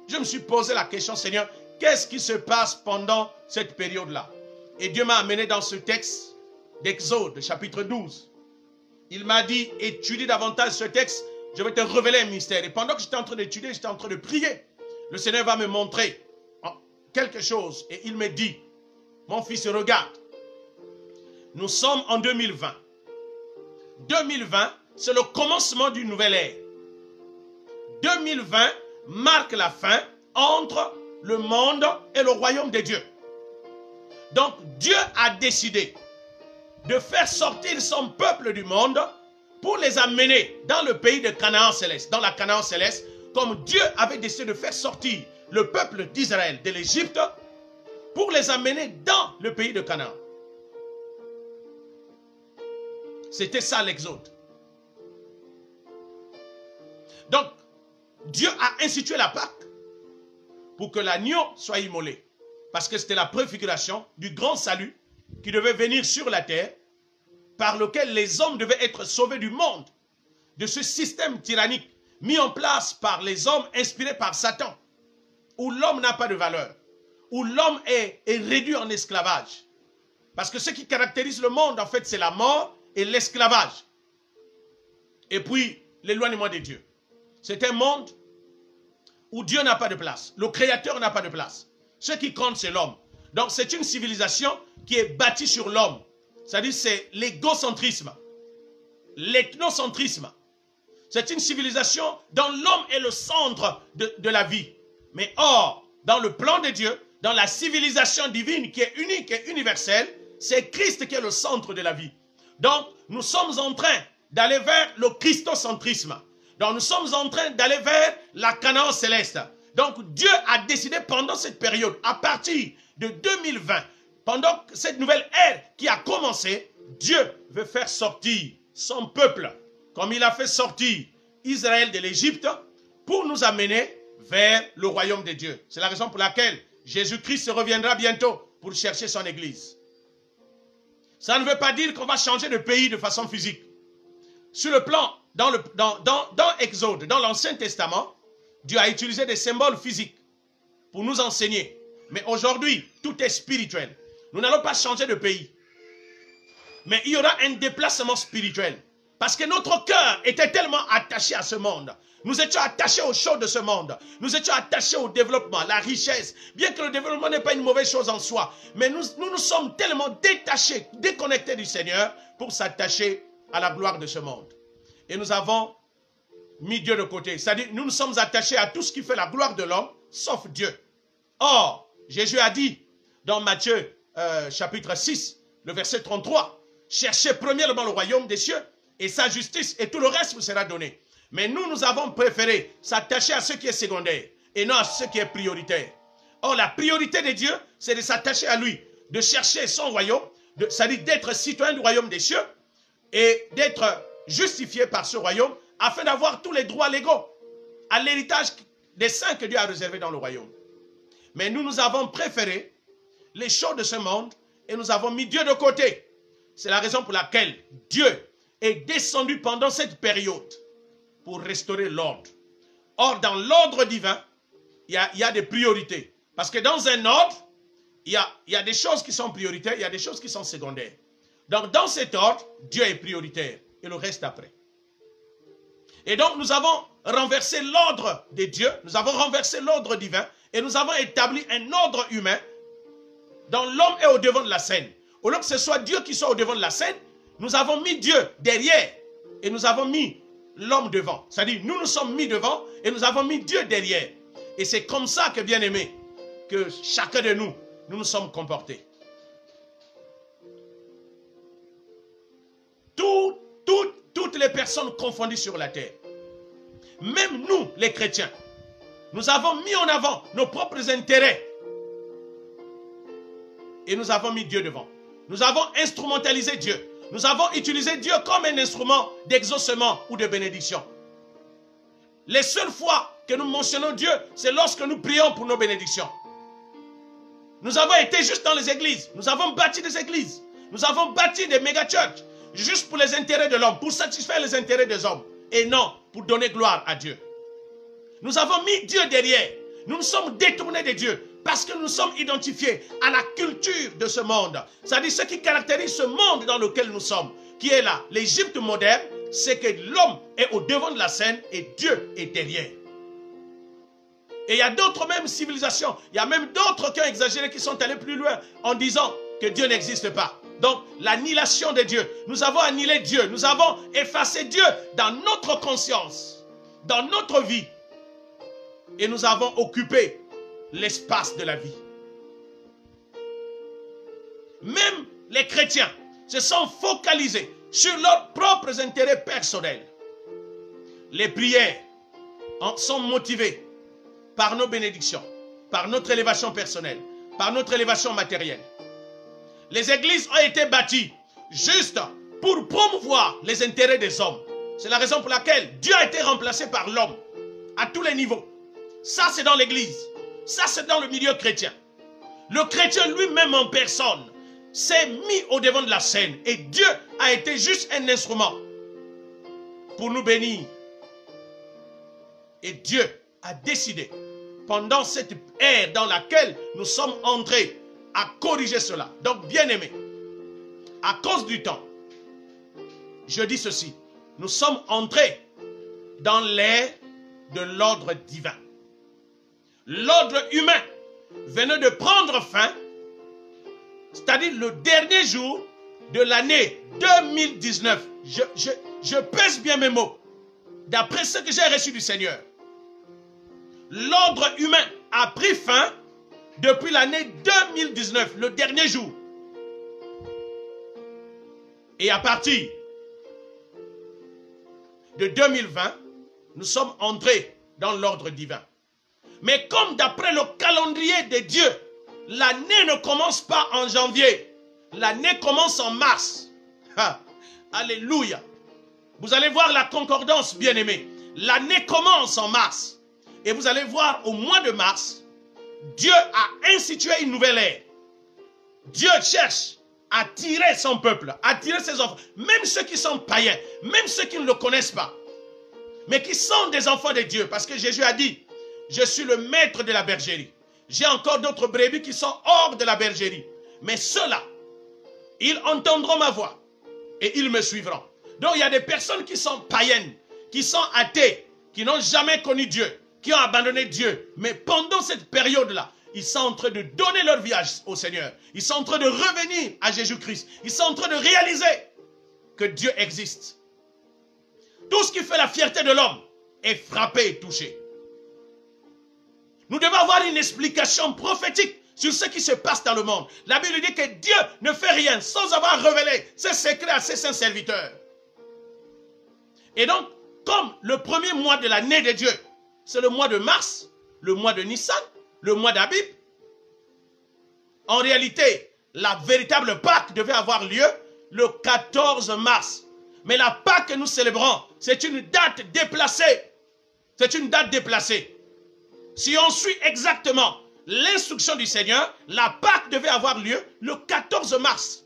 [SPEAKER 1] Je me suis posé la question, Seigneur, qu'est-ce qui se passe pendant cette période-là? Et Dieu m'a amené dans ce texte d'Exode, chapitre 12. Il m'a dit, étudie davantage ce texte, je vais te révéler un mystère. Et pendant que j'étais en train d'étudier, j'étais en train de prier. Le Seigneur va me montrer quelque chose. Et il me dit, mon fils, regarde, nous sommes en 2020. 2020, c'est le commencement d'une nouvelle ère. 2020 marque la fin entre le monde et le royaume de Dieu. Donc Dieu a décidé de faire sortir son peuple du monde pour les amener dans le pays de Canaan céleste, dans la Canaan céleste, comme Dieu avait décidé de faire sortir le peuple d'Israël de l'Égypte pour les amener dans le pays de Canaan. C'était ça l'Exode. Donc, Dieu a institué la Pâque pour que l'agneau soit immolé. Parce que c'était la préfiguration du grand salut qui devait venir sur la terre, par lequel les hommes devaient être sauvés du monde, de ce système tyrannique mis en place par les hommes inspirés par Satan, où l'homme n'a pas de valeur, où l'homme est réduit en esclavage. Parce que ce qui caractérise le monde, en fait, c'est la mort et l'esclavage. Et puis, l'éloignement de Dieu. C'est un monde où Dieu n'a pas de place. Le Créateur n'a pas de place. Ce qui compte, c'est l'homme. Donc, c'est une civilisation qui est bâtie sur l'homme. C'est-à-dire, c'est l'égocentrisme, l'ethnocentrisme. C'est une civilisation dont l'homme est le centre de la vie. Mais or, dans le plan de Dieu, dans la civilisation divine qui est unique et universelle, c'est Christ qui est le centre de la vie. Donc, nous sommes en train d'aller vers le christocentrisme. Donc, nous sommes en train d'aller vers la Canaan céleste. Donc, Dieu a décidé pendant cette période, à partir de 2020, pendant cette nouvelle ère qui a commencé, Dieu veut faire sortir son peuple, comme il a fait sortir Israël de l'Égypte, pour nous amener vers le royaume de Dieu. C'est la raison pour laquelle Jésus-Christ reviendra bientôt pour chercher son église. Ça ne veut pas dire qu'on va changer de pays de façon physique. Sur le plan, dans Exode, dans l'Ancien Testament, Dieu a utilisé des symboles physiques pour nous enseigner. Mais aujourd'hui, tout est spirituel. Nous n'allons pas changer de pays. Mais il y aura un déplacement spirituel. Parce que notre cœur était tellement attaché à ce monde. Nous étions attachés aux choses de ce monde. Nous étions attachés au développement, la richesse. Bien que le développement n'est pas une mauvaise chose en soi. Mais nous sommes tellement détachés, déconnectés du Seigneur pour s'attacher à la gloire de ce monde. Et nous avons mis Dieu de côté. C'est-à-dire, nous nous sommes attachés à tout ce qui fait la gloire de l'homme, sauf Dieu. Or, Jésus a dit dans Matthieu chapitre 6, le verset 33, « Cherchez premièrement le royaume des cieux et sa justice, et tout le reste vous sera donné. » Mais nous avons préféré s'attacher à ce qui est secondaire et non à ce qui est prioritaire. Or, la priorité de Dieu, c'est de s'attacher à lui, de chercher son royaume, c'est-à-dire d'être citoyen du royaume des cieux et d'être justifié par ce royaume afin d'avoir tous les droits légaux à l'héritage des saints que Dieu a réservé dans le royaume. Mais nous avons préféré les choses de ce monde et nous avons mis Dieu de côté. C'est la raison pour laquelle Dieu est descendu pendant cette période pour restaurer l'ordre. Or, dans l'ordre divin, il y a des priorités. Parce que dans un ordre, il y a des choses qui sont prioritaires, il y a des choses qui sont secondaires. Donc, dans cet ordre, Dieu est prioritaire et le reste après. Et donc, nous avons renversé l'ordre de Dieu, nous avons renversé l'ordre divin et nous avons établi un ordre humain dont l'homme est au devant de la scène. Au lieu que ce soit Dieu qui soit au devant de la scène, nous avons mis Dieu derrière et nous avons mis l'homme devant. C'est-à-dire, nous nous sommes mis devant et nous avons mis Dieu derrière. Et c'est comme ça que, bien aimé, que chacun de nous, nous nous sommes comportés. Toutes les personnes confondues sur la terre, même nous, les chrétiens, nous avons mis en avant nos propres intérêts et nous avons mis Dieu devant. Nous avons instrumentalisé Dieu. Nous avons utilisé Dieu comme un instrument d'exaucement ou de bénédiction. Les seules fois que nous mentionnons Dieu, c'est lorsque nous prions pour nos bénédictions. Nous avons été juste dans les églises. Nous avons bâti des églises. Nous avons bâti des méga-churches. Juste pour les intérêts de l'homme, pour satisfaire les intérêts des hommes. Et non, pour donner gloire à Dieu. Nous avons mis Dieu derrière. Nous nous sommes détournés de Dieu. Parce que nous sommes identifiés à la culture de ce monde. C'est-à-dire ce qui caractérise ce monde dans lequel nous sommes. Qui est là, l'Égypte moderne, c'est que l'homme est au devant de la scène et Dieu est derrière. Et il y a d'autres mêmes civilisations, il y a même d'autres qui ont exagéré, qui sont allés plus loin en disant que Dieu n'existe pas. Donc, l'annihilation de Dieu. Nous avons annihilé Dieu, nous avons effacé Dieu dans notre conscience, dans notre vie. Et nous avons occupé l'espace de la vie. Même les chrétiens se sont focalisés sur leurs propres intérêts personnels. Les prières sont motivées par nos bénédictions, par notre élévation personnelle, par notre élévation matérielle. Les églises ont été bâties juste pour promouvoir les intérêts des hommes. C'est la raison pour laquelle Dieu a été remplacé par l'homme à tous les niveaux. Ça, c'est dans l'église. Ça, c'est dans le milieu chrétien. Le chrétien lui-même en personne s'est mis au devant de la scène et Dieu a été juste un instrument pour nous bénir. Et Dieu a décidé, pendant cette ère dans laquelle nous sommes entrés, à corriger cela. Donc, bien-aimés, à cause du temps, je dis ceci, nous sommes entrés dans l'ère de l'ordre divin. L'ordre humain venait de prendre fin, c'est-à-dire le dernier jour de l'année 2019. Je pèse bien mes mots, d'après ce que j'ai reçu du Seigneur. L'ordre humain a pris fin depuis l'année 2019, le dernier jour. Et à partir de 2020, nous sommes entrés dans l'ordre divin. Mais comme d'après le calendrier de Dieu, l'année ne commence pas en janvier, l'année commence en mars. Alléluia. Vous allez voir la concordance, bien-aimés. L'année commence en mars. Et vous allez voir au mois de mars, Dieu a institué une nouvelle ère. Dieu cherche à tirer son peuple, à tirer ses enfants, même ceux qui sont païens, même ceux qui ne le connaissent pas, mais qui sont des enfants de Dieu. Parce que Jésus a dit, je suis le maître de la bergerie. J'ai encore d'autres brebis qui sont hors de la bergerie. Mais ceux-là, ils entendront ma voix et ils me suivront. Donc il y a des personnes qui sont païennes, qui sont athées, qui n'ont jamais connu Dieu, qui ont abandonné Dieu. Mais pendant cette période-là, ils sont en train de donner leur vie au Seigneur. Ils sont en train de revenir à Jésus-Christ. Ils sont en train de réaliser que Dieu existe. Tout ce qui fait la fierté de l'homme est frappé et touché. Nous devons avoir une explication prophétique sur ce qui se passe dans le monde. La Bible dit que Dieu ne fait rien sans avoir révélé ses secrets à ses saints serviteurs. Et donc, comme le premier mois de l'année de Dieu, c'est le mois de mars, le mois de Nissan, le mois d'Abib. En réalité, la véritable Pâque devait avoir lieu le 14 mars. Mais la Pâque que nous célébrons, c'est une date déplacée. C'est une date déplacée. Si on suit exactement l'instruction du Seigneur, la Pâque devait avoir lieu le 14 mars.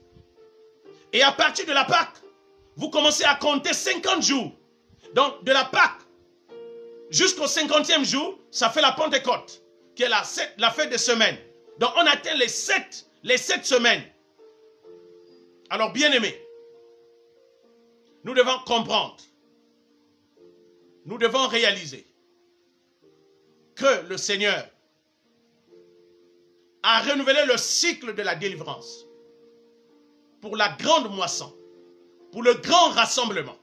[SPEAKER 1] Et à partir de la Pâque, vous commencez à compter 50 jours. Donc, de la Pâque jusqu'au 50e jour, ça fait la Pentecôte, qui est la fête des semaines. Donc, on atteint les 7 semaines. Alors, bien-aimés, nous devons comprendre, nous devons réaliser que le Seigneur a renouvelé le cycle de la délivrance pour la grande moisson, pour le grand rassemblement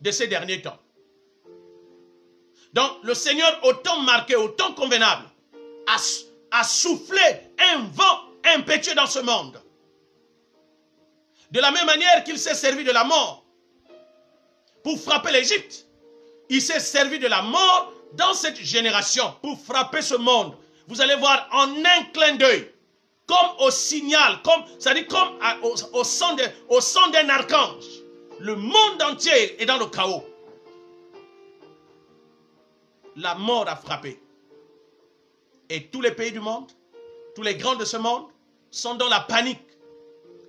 [SPEAKER 1] de ces derniers temps. Donc, le Seigneur, au temps marqué, au temps convenable, a soufflé un vent impétueux dans ce monde. De la même manière qu'il s'est servi de la mort pour frapper l'Égypte, il s'est servi de la mort dans cette génération pour frapper ce monde. Vous allez voir en un clin d'œil, comme au signal, c'est-à-dire comme au son d'un archange. Le monde entier est dans le chaos. La mort a frappé. Et tous les pays du monde tous les grands de ce monde sont dans la panique.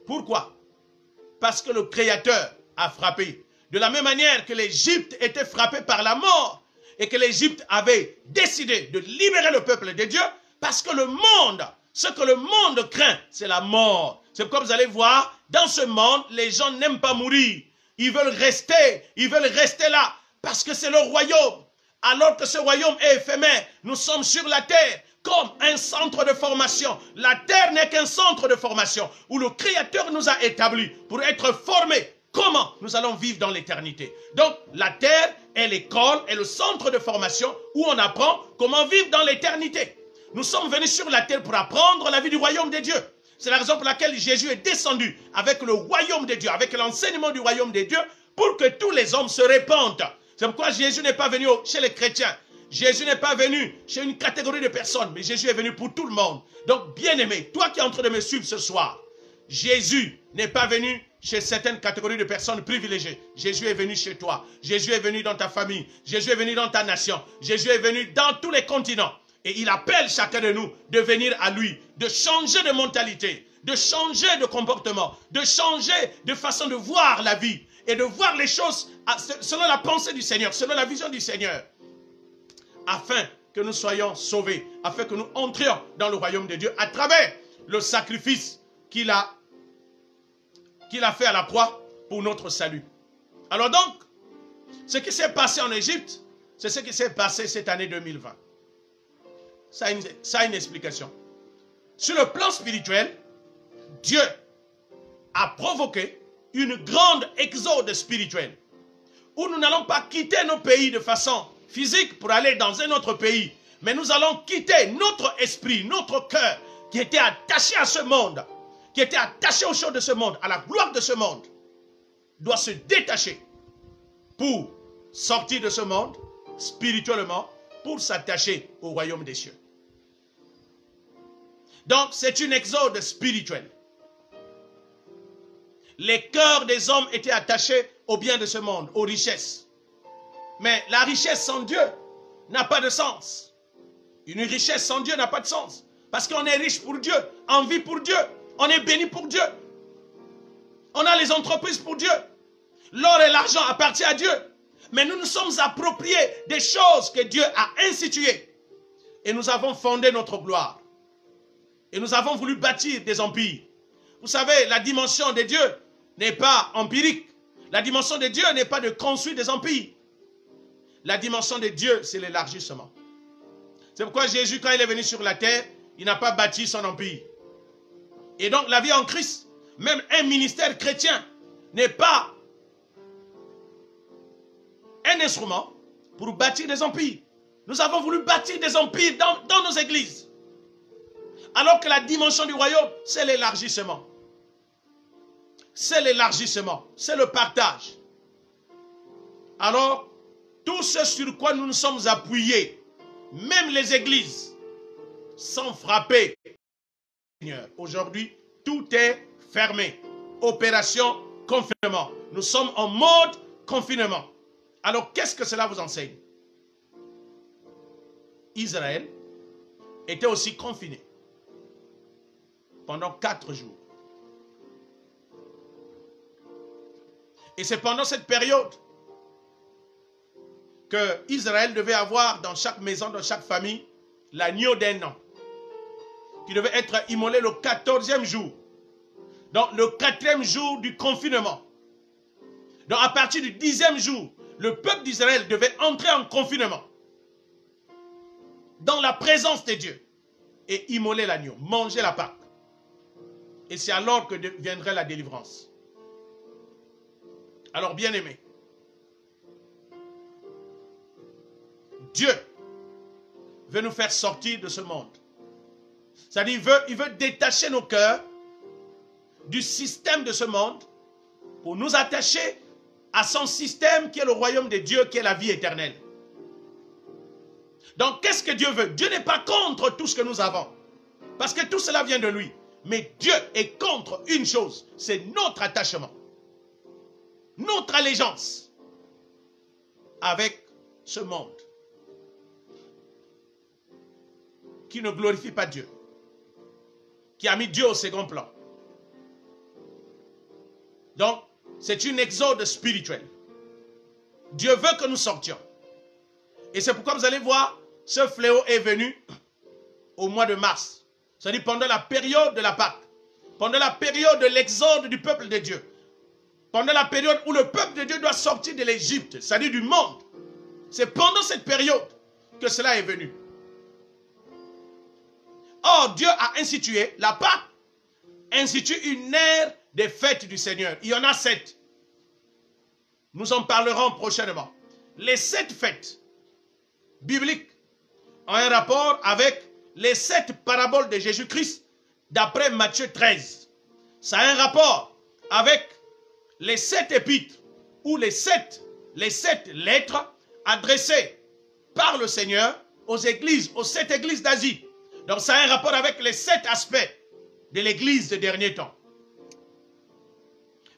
[SPEAKER 1] Pourquoi? Parce que le Créateur a frappé. De la même manière que l'Égypte était frappée par la mort et que l'Égypte avait décidé de libérer le peuple de Dieu, parce que le monde, ce que le monde craint, c'est la mort. C'est pourquoi vous allez voir, dans ce monde, les gens n'aiment pas mourir. Ils veulent rester là, parce que c'est leur royaume. Alors que ce royaume est éphémère, nous sommes sur la terre comme un centre de formation. La terre n'est qu'un centre de formation où le Créateur nous a établis pour être formés. Comment nous allons vivre dans l'éternité? Donc, la terre est l'école, est le centre de formation où on apprend comment vivre dans l'éternité. Nous sommes venus sur la terre pour apprendre la vie du royaume de Dieu. C'est la raison pour laquelle Jésus est descendu avec le royaume de Dieu, avec l'enseignement du royaume de Dieu, pour que tous les hommes se répandent. C'est pourquoi Jésus n'est pas venu chez les chrétiens. Jésus n'est pas venu chez une catégorie de personnes, mais Jésus est venu pour tout le monde. Donc, bien-aimé, toi qui es en train de me suivre ce soir, Jésus n'est pas venu chez certaines catégories de personnes privilégiées. Jésus est venu chez toi. Jésus est venu dans ta famille. Jésus est venu dans ta nation. Jésus est venu dans tous les continents. Et il appelle chacun de nous de venir à lui, de changer de mentalité, de changer de comportement, de changer de façon de voir la vie et de voir les choses selon la pensée du Seigneur, selon la vision du Seigneur, afin que nous soyons sauvés, afin que nous entrions dans le royaume de Dieu à travers le sacrifice qu'il a fait à la croix pour notre salut. Alors donc, ce qui s'est passé en Égypte, c'est ce qui s'est passé cette année 2020. Ça a une explication. Sur le plan spirituel, Dieu a provoqué une grande exode spirituelle où nous n'allons pas quitter nos pays de façon physique pour aller dans un autre pays, mais nous allons quitter notre esprit, notre cœur qui était attaché à ce monde, qui était attaché aux choses de ce monde, à la gloire de ce monde, doit se détacher pour sortir de ce monde spirituellement, pour s'attacher au royaume des cieux. Donc, c'est une exode spirituelle. Les cœurs des hommes étaient attachés aux biens de ce monde, aux richesses. Mais la richesse sans Dieu n'a pas de sens. Une richesse sans Dieu n'a pas de sens. Parce qu'on est riche pour Dieu, on vit pour Dieu, on est béni pour Dieu. On a les entreprises pour Dieu. L'or et l'argent appartiennent à Dieu. Mais nous nous sommes appropriés des choses que Dieu a instituées. Et nous avons fondé notre gloire. Et nous avons voulu bâtir des empires. Vous savez, la dimension de Dieu n'est pas empirique. La dimension de Dieu n'est pas de construire des empires. La dimension de Dieu, c'est l'élargissement. C'est pourquoi Jésus, quand il est venu sur la terre, il n'a pas bâti son empire. Et donc, la vie en Christ, même un ministère chrétien, n'est pas un instrument pour bâtir des empires. Nous avons voulu bâtir des empires dans nos églises. Alors que la dimension du royaume, c'est l'élargissement. C'est l'élargissement, c'est le partage. Alors, tout ce sur quoi nous nous sommes appuyés, même les églises, sont frappées. Aujourd'hui, tout est fermé. Opération confinement. Nous sommes en mode confinement. Alors, qu'est-ce que cela vous enseigne? Israël était aussi confiné pendant 4 jours. Et c'est pendant cette période que Israël devait avoir dans chaque maison, dans chaque famille, l'agneau d'un an, qui devait être immolé le 14e jour. Donc le 4e jour du confinement. Donc à partir du 10e jour, le peuple d'Israël devait entrer en confinement dans la présence de Dieu et immoler l'agneau, manger la Pâque. Et c'est alors que viendrait la délivrance. Alors, bien-aimés, Dieu veut nous faire sortir de ce monde. C'est-à-dire, il veut détacher nos cœurs du système de ce monde pour nous attacher à son système qui est le royaume de Dieu, qui est la vie éternelle. Donc, qu'est-ce que Dieu veut? Dieu n'est pas contre tout ce que nous avons, parce que tout cela vient de lui. Mais Dieu est contre une chose, c'est notre attachement, notre allégeance avec ce monde qui ne glorifie pas Dieu. qui a mis Dieu au second plan. Donc, c'est une exode spirituelle. Dieu veut que nous sortions. Et c'est pourquoi vous allez voir, ce fléau est venu au mois de mars. C'est-à-dire pendant la période de la Pâque. Pendant la période de l'exode du peuple de Dieu. Pendant la période où le peuple de Dieu doit sortir de l'Égypte, c'est-à-dire du monde. C'est pendant cette période que cela est venu. Or, Dieu a institué, la Pâque institue une ère des fêtes du Seigneur. Il y en a 7. Nous en parlerons prochainement. Les 7 fêtes bibliques ont un rapport avec les 7 paraboles de Jésus-Christ d'après Matthieu 13. Ça a un rapport avec les 7 épîtres ou les 7 lettres adressées par le Seigneur aux églises, aux 7 églises d'Asie. Donc ça a un rapport avec les 7 aspects de l'église des derniers temps.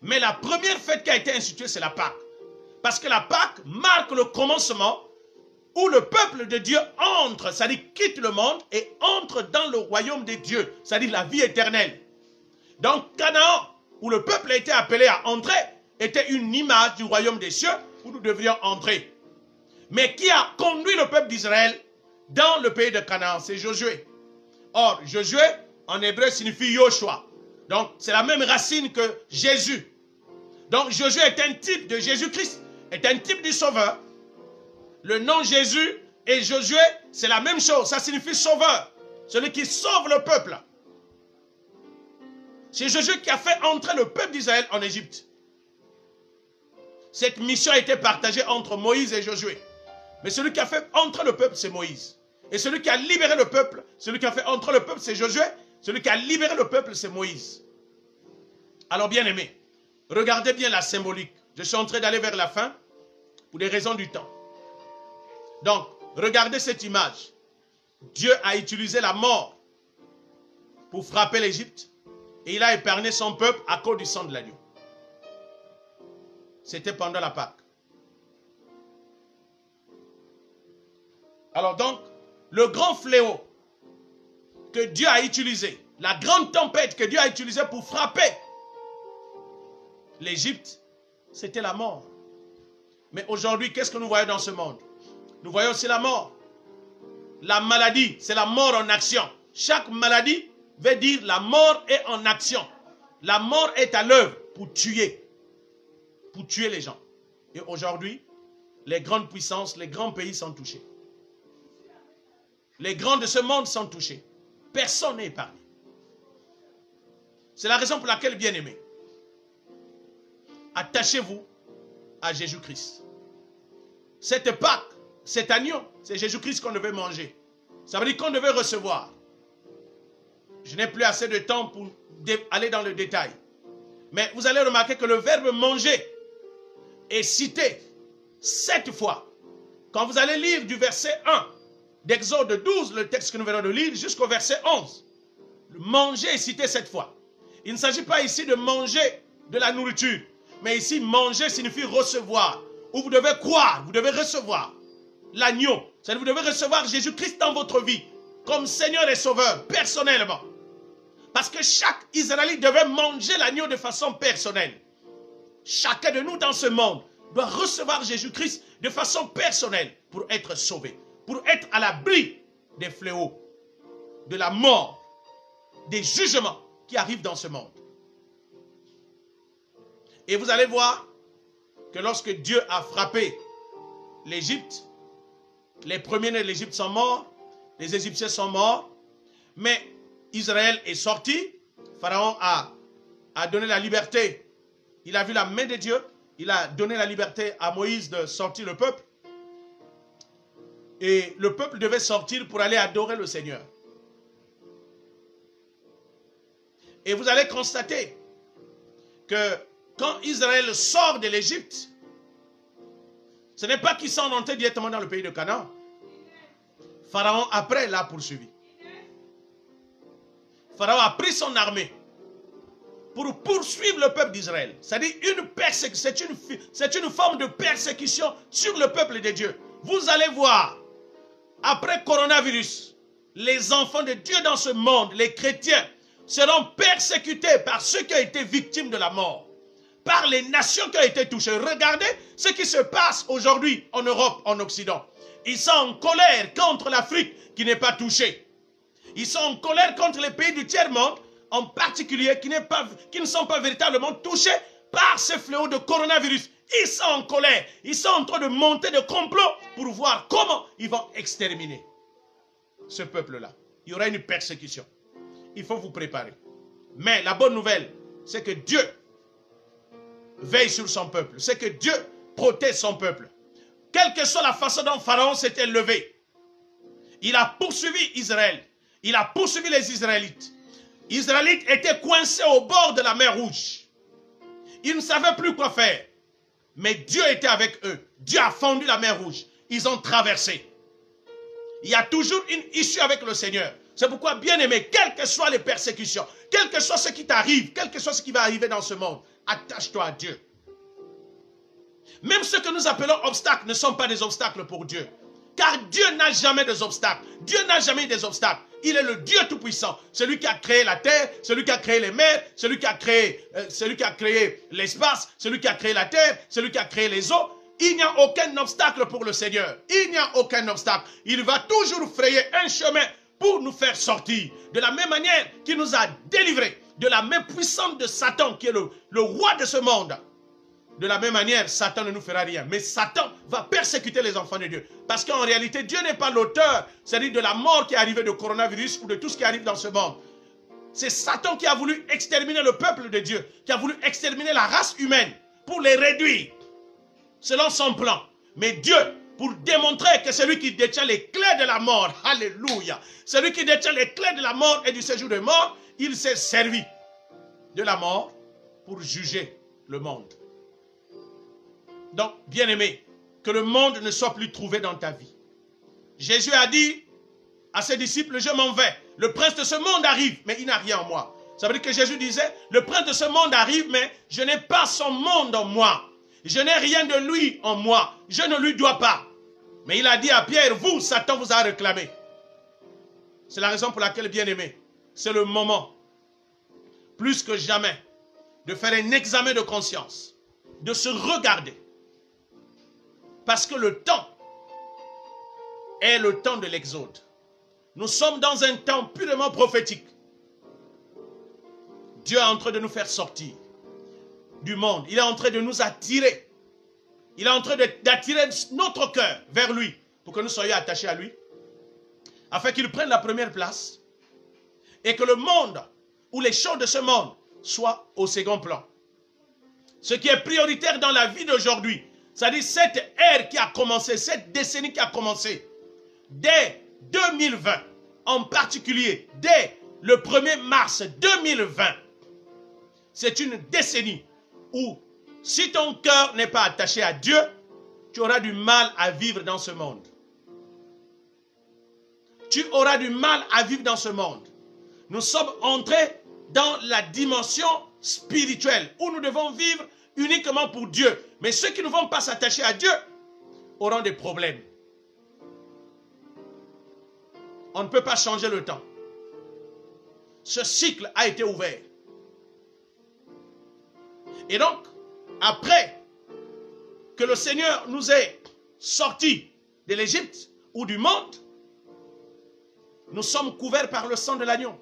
[SPEAKER 1] Mais la première fête qui a été instituée, c'est la Pâque. Parce que la Pâque marque le commencement où le peuple de Dieu entre, c'est-à-dire quitte le monde et entre dans le royaume de Dieu, c'est-à-dire la vie éternelle. Donc Canaan, où le peuple a été appelé à entrer, était une image du royaume des cieux où nous devrions entrer. Mais qui a conduit le peuple d'Israël dans le pays de Canaan? C'est Josué. Or, Josué, en hébreu, signifie Yoshua. Donc, c'est la même racine que Jésus. Donc, Josué est un type de Jésus-Christ, est un type du Sauveur. Le nom Jésus et Josué, c'est la même chose. Ça signifie Sauveur, celui qui sauve le peuple. C'est Josué qui a fait entrer le peuple d'Israël en Égypte. Cette mission a été partagée entre Moïse et Josué. Mais celui qui a fait entrer le peuple, c'est Moïse. Et celui qui a libéré le peuple, celui qui a fait entrer le peuple, c'est Josué. Celui qui a libéré le peuple, c'est Moïse. Alors, bien aimés, regardez bien la symbolique. Je suis en train d'aller vers la fin pour des raisons du temps. Donc, regardez cette image. Dieu a utilisé la mort pour frapper l'Égypte et il a épargné son peuple à cause du sang de l'agneau. C'était pendant la Pâque. Alors donc, le grand fléau que Dieu a utilisé, la grande tempête que Dieu a utilisée pour frapper l'Égypte, c'était la mort. Mais aujourd'hui, qu'est-ce que nous voyons dans ce monde? Nous voyons aussi la mort. La maladie, c'est la mort en action. Chaque maladie veut dire la mort est en action. La mort est à l'œuvre pour tuer les gens. Et aujourd'hui, les grandes puissances, les grands pays sont touchés. Les grands de ce monde sont touchés. Personne n'est épargné. C'est la raison pour laquelle, bien aimés, attachez-vous à Jésus-Christ. Cette Pâque, cet agneau, c'est Jésus-Christ qu'on devait manger. Ça veut dire qu'on devait recevoir. Je n'ai plus assez de temps pour aller dans le détail. Mais vous allez remarquer que le verbe manger est cité 7 fois. Quand vous allez lire du verset 1 d'Exode 12, le texte que nous venons de lire, jusqu'au verset 11, le manger est cité 7 fois. Il ne s'agit pas ici de manger de la nourriture, mais ici manger signifie recevoir. Ou vous devez croire, vous devez recevoir l'agneau. C'est-à-dire vous devez recevoir Jésus-Christ dans votre vie comme Seigneur et Sauveur, personnellement. Parce que chaque Israélite devait manger l'agneau de façon personnelle. Chacun de nous dans ce monde doit recevoir Jésus-Christ de façon personnelle pour être sauvé, pour être à l'abri des fléaux, de la mort, des jugements qui arrivent dans ce monde. Et vous allez voir que lorsque Dieu a frappé l'Égypte, les premiers-nés de l'Égypte sont morts, les Égyptiens sont morts, mais Israël est sorti, Pharaon a donné la liberté, il a vu la main de Dieu, il a donné la liberté à Moïse de sortir le peuple, et le peuple devait sortir pour aller adorer le Seigneur. Et vous allez constater que quand Israël sort de l'Égypte, ce n'est pas qu'ils sont rentrés directement dans le pays de Canaan. Pharaon après l'a poursuivi. Pharaon a pris son armée pour poursuivre le peuple d'Israël. C'est-à-dire c'est une forme de persécution sur le peuple de Dieu. Vous allez voir, après coronavirus, les enfants de Dieu dans ce monde, les chrétiens, seront persécutés par ceux qui ont été victimes de la mort, par les nations qui ont été touchées. Regardez ce qui se passe aujourd'hui en Europe, en Occident. Ils sont en colère contre l'Afrique qui n'est pas touchée. Ils sont en colère contre les pays du tiers-monde, en particulier qui ne sont pas véritablement touchés par ce fléau de coronavirus. Ils sont en colère. Ils sont en train de monter de complots pour voir comment ils vont exterminer ce peuple-là. Il y aura une persécution. Il faut vous préparer. Mais la bonne nouvelle, c'est que Dieu veille sur son peuple. C'est que Dieu protège son peuple. Quelle que soit la façon dont Pharaon s'était levé, il a poursuivi Israël. Il a poursuivi les Israélites. Les Israélites étaient coincés au bord de la mer Rouge. Ils ne savaient plus quoi faire. Mais Dieu était avec eux. Dieu a fendu la mer Rouge. Ils ont traversé. Il y a toujours une issue avec le Seigneur. C'est pourquoi, bien aimé, quelles que soient les persécutions, quel que soit ce qui t'arrive, quel que soit ce qui va arriver dans ce monde, attache-toi à Dieu. Même ce que nous appelons obstacles ne sont pas des obstacles pour Dieu. Car Dieu n'a jamais des obstacles. Dieu n'a jamais des obstacles. Il est le Dieu Tout-Puissant. Celui qui a créé la terre, celui qui a créé les mers, celui qui a créé l'espace, celui qui a créé la terre, celui qui a créé les eaux. Il n'y a aucun obstacle pour le Seigneur. Il n'y a aucun obstacle. Il va toujours frayer un chemin pour nous faire sortir. De la même manière qu'il nous a délivrés de la main puissante de Satan, qui est le roi de ce monde. De la même manière, Satan ne nous fera rien. Mais Satan va persécuter les enfants de Dieu. Parce qu'en réalité, Dieu n'est pas l'auteur, c'est-à-dire de la mort qui est arrivée de coronavirus ou de tout ce qui arrive dans ce monde. C'est Satan qui a voulu exterminer le peuple de Dieu, qui a voulu exterminer la race humaine pour les réduire, selon son plan. Mais Dieu, pour démontrer que celui qui détient les clés de la mort, alléluia, celui qui détient les clés de la mort et du séjour de mort, il s'est servi de la mort pour juger le monde. Donc, bien-aimé, que le monde ne soit plus trouvé dans ta vie. Jésus a dit à ses disciples, je m'en vais. Le prince de ce monde arrive, mais il n'a rien en moi. Ça veut dire que Jésus disait, le prince de ce monde arrive, mais je n'ai pas son monde en moi. Je n'ai rien de lui en moi. Je ne lui dois pas. Mais il a dit à Pierre, vous, Satan vous a réclamé. C'est la raison pour laquelle, bien-aimé, c'est le moment, plus que jamais, de faire un examen de conscience, de se regarder. Parce que le temps est le temps de l'exode. Nous sommes dans un temps purement prophétique. Dieu est en train de nous faire sortir du monde. Il est en train de nous attirer. Il est en train d'attirer notre cœur vers lui pour que nous soyons attachés à lui. Afin qu'il prenne la première place et que le monde ou les choses de ce monde soient au second plan. Ce qui est prioritaire dans la vie d'aujourd'hui, c'est-à-dire cette ère qui a commencé, cette décennie qui a commencé, dès 2020, en particulier, dès le 1er mars 2020, c'est une décennie où, si ton cœur n'est pas attaché à Dieu, tu auras du mal à vivre dans ce monde. Tu auras du mal à vivre dans ce monde. Nous sommes entrés dans la dimension spirituelle où nous devons vivre uniquement pour Dieu. Mais ceux qui ne vont pas s'attacher à Dieu auront des problèmes. On ne peut pas changer le temps. Ce cycle a été ouvert. Et donc, après que le Seigneur nous ait sortis de l'Égypte ou du monde, nous sommes couverts par le sang de l'agneau.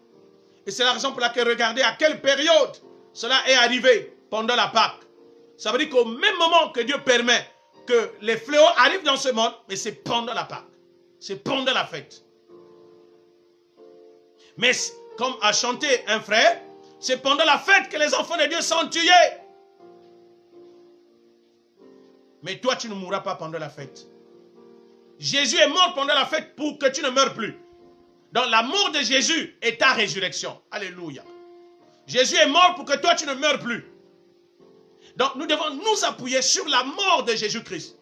[SPEAKER 1] Et c'est la raison pour laquelle, regardez à quelle période cela est arrivé pendant la Pâque. Ça veut dire qu'au même moment que Dieu permet que les fléaux arrivent dans ce monde, mais c'est pendant la Pâque. C'est pendant la fête. Mais comme a chanté un frère, c'est pendant la fête que les enfants de Dieu sont tués. Mais toi, tu ne mourras pas pendant la fête. Jésus est mort pendant la fête pour que tu ne meurs plus. Donc la mort de Jésus est ta résurrection. Alléluia. Jésus est mort pour que toi, tu ne meurs plus. Donc nous devons nous appuyer sur la mort de Jésus-Christ.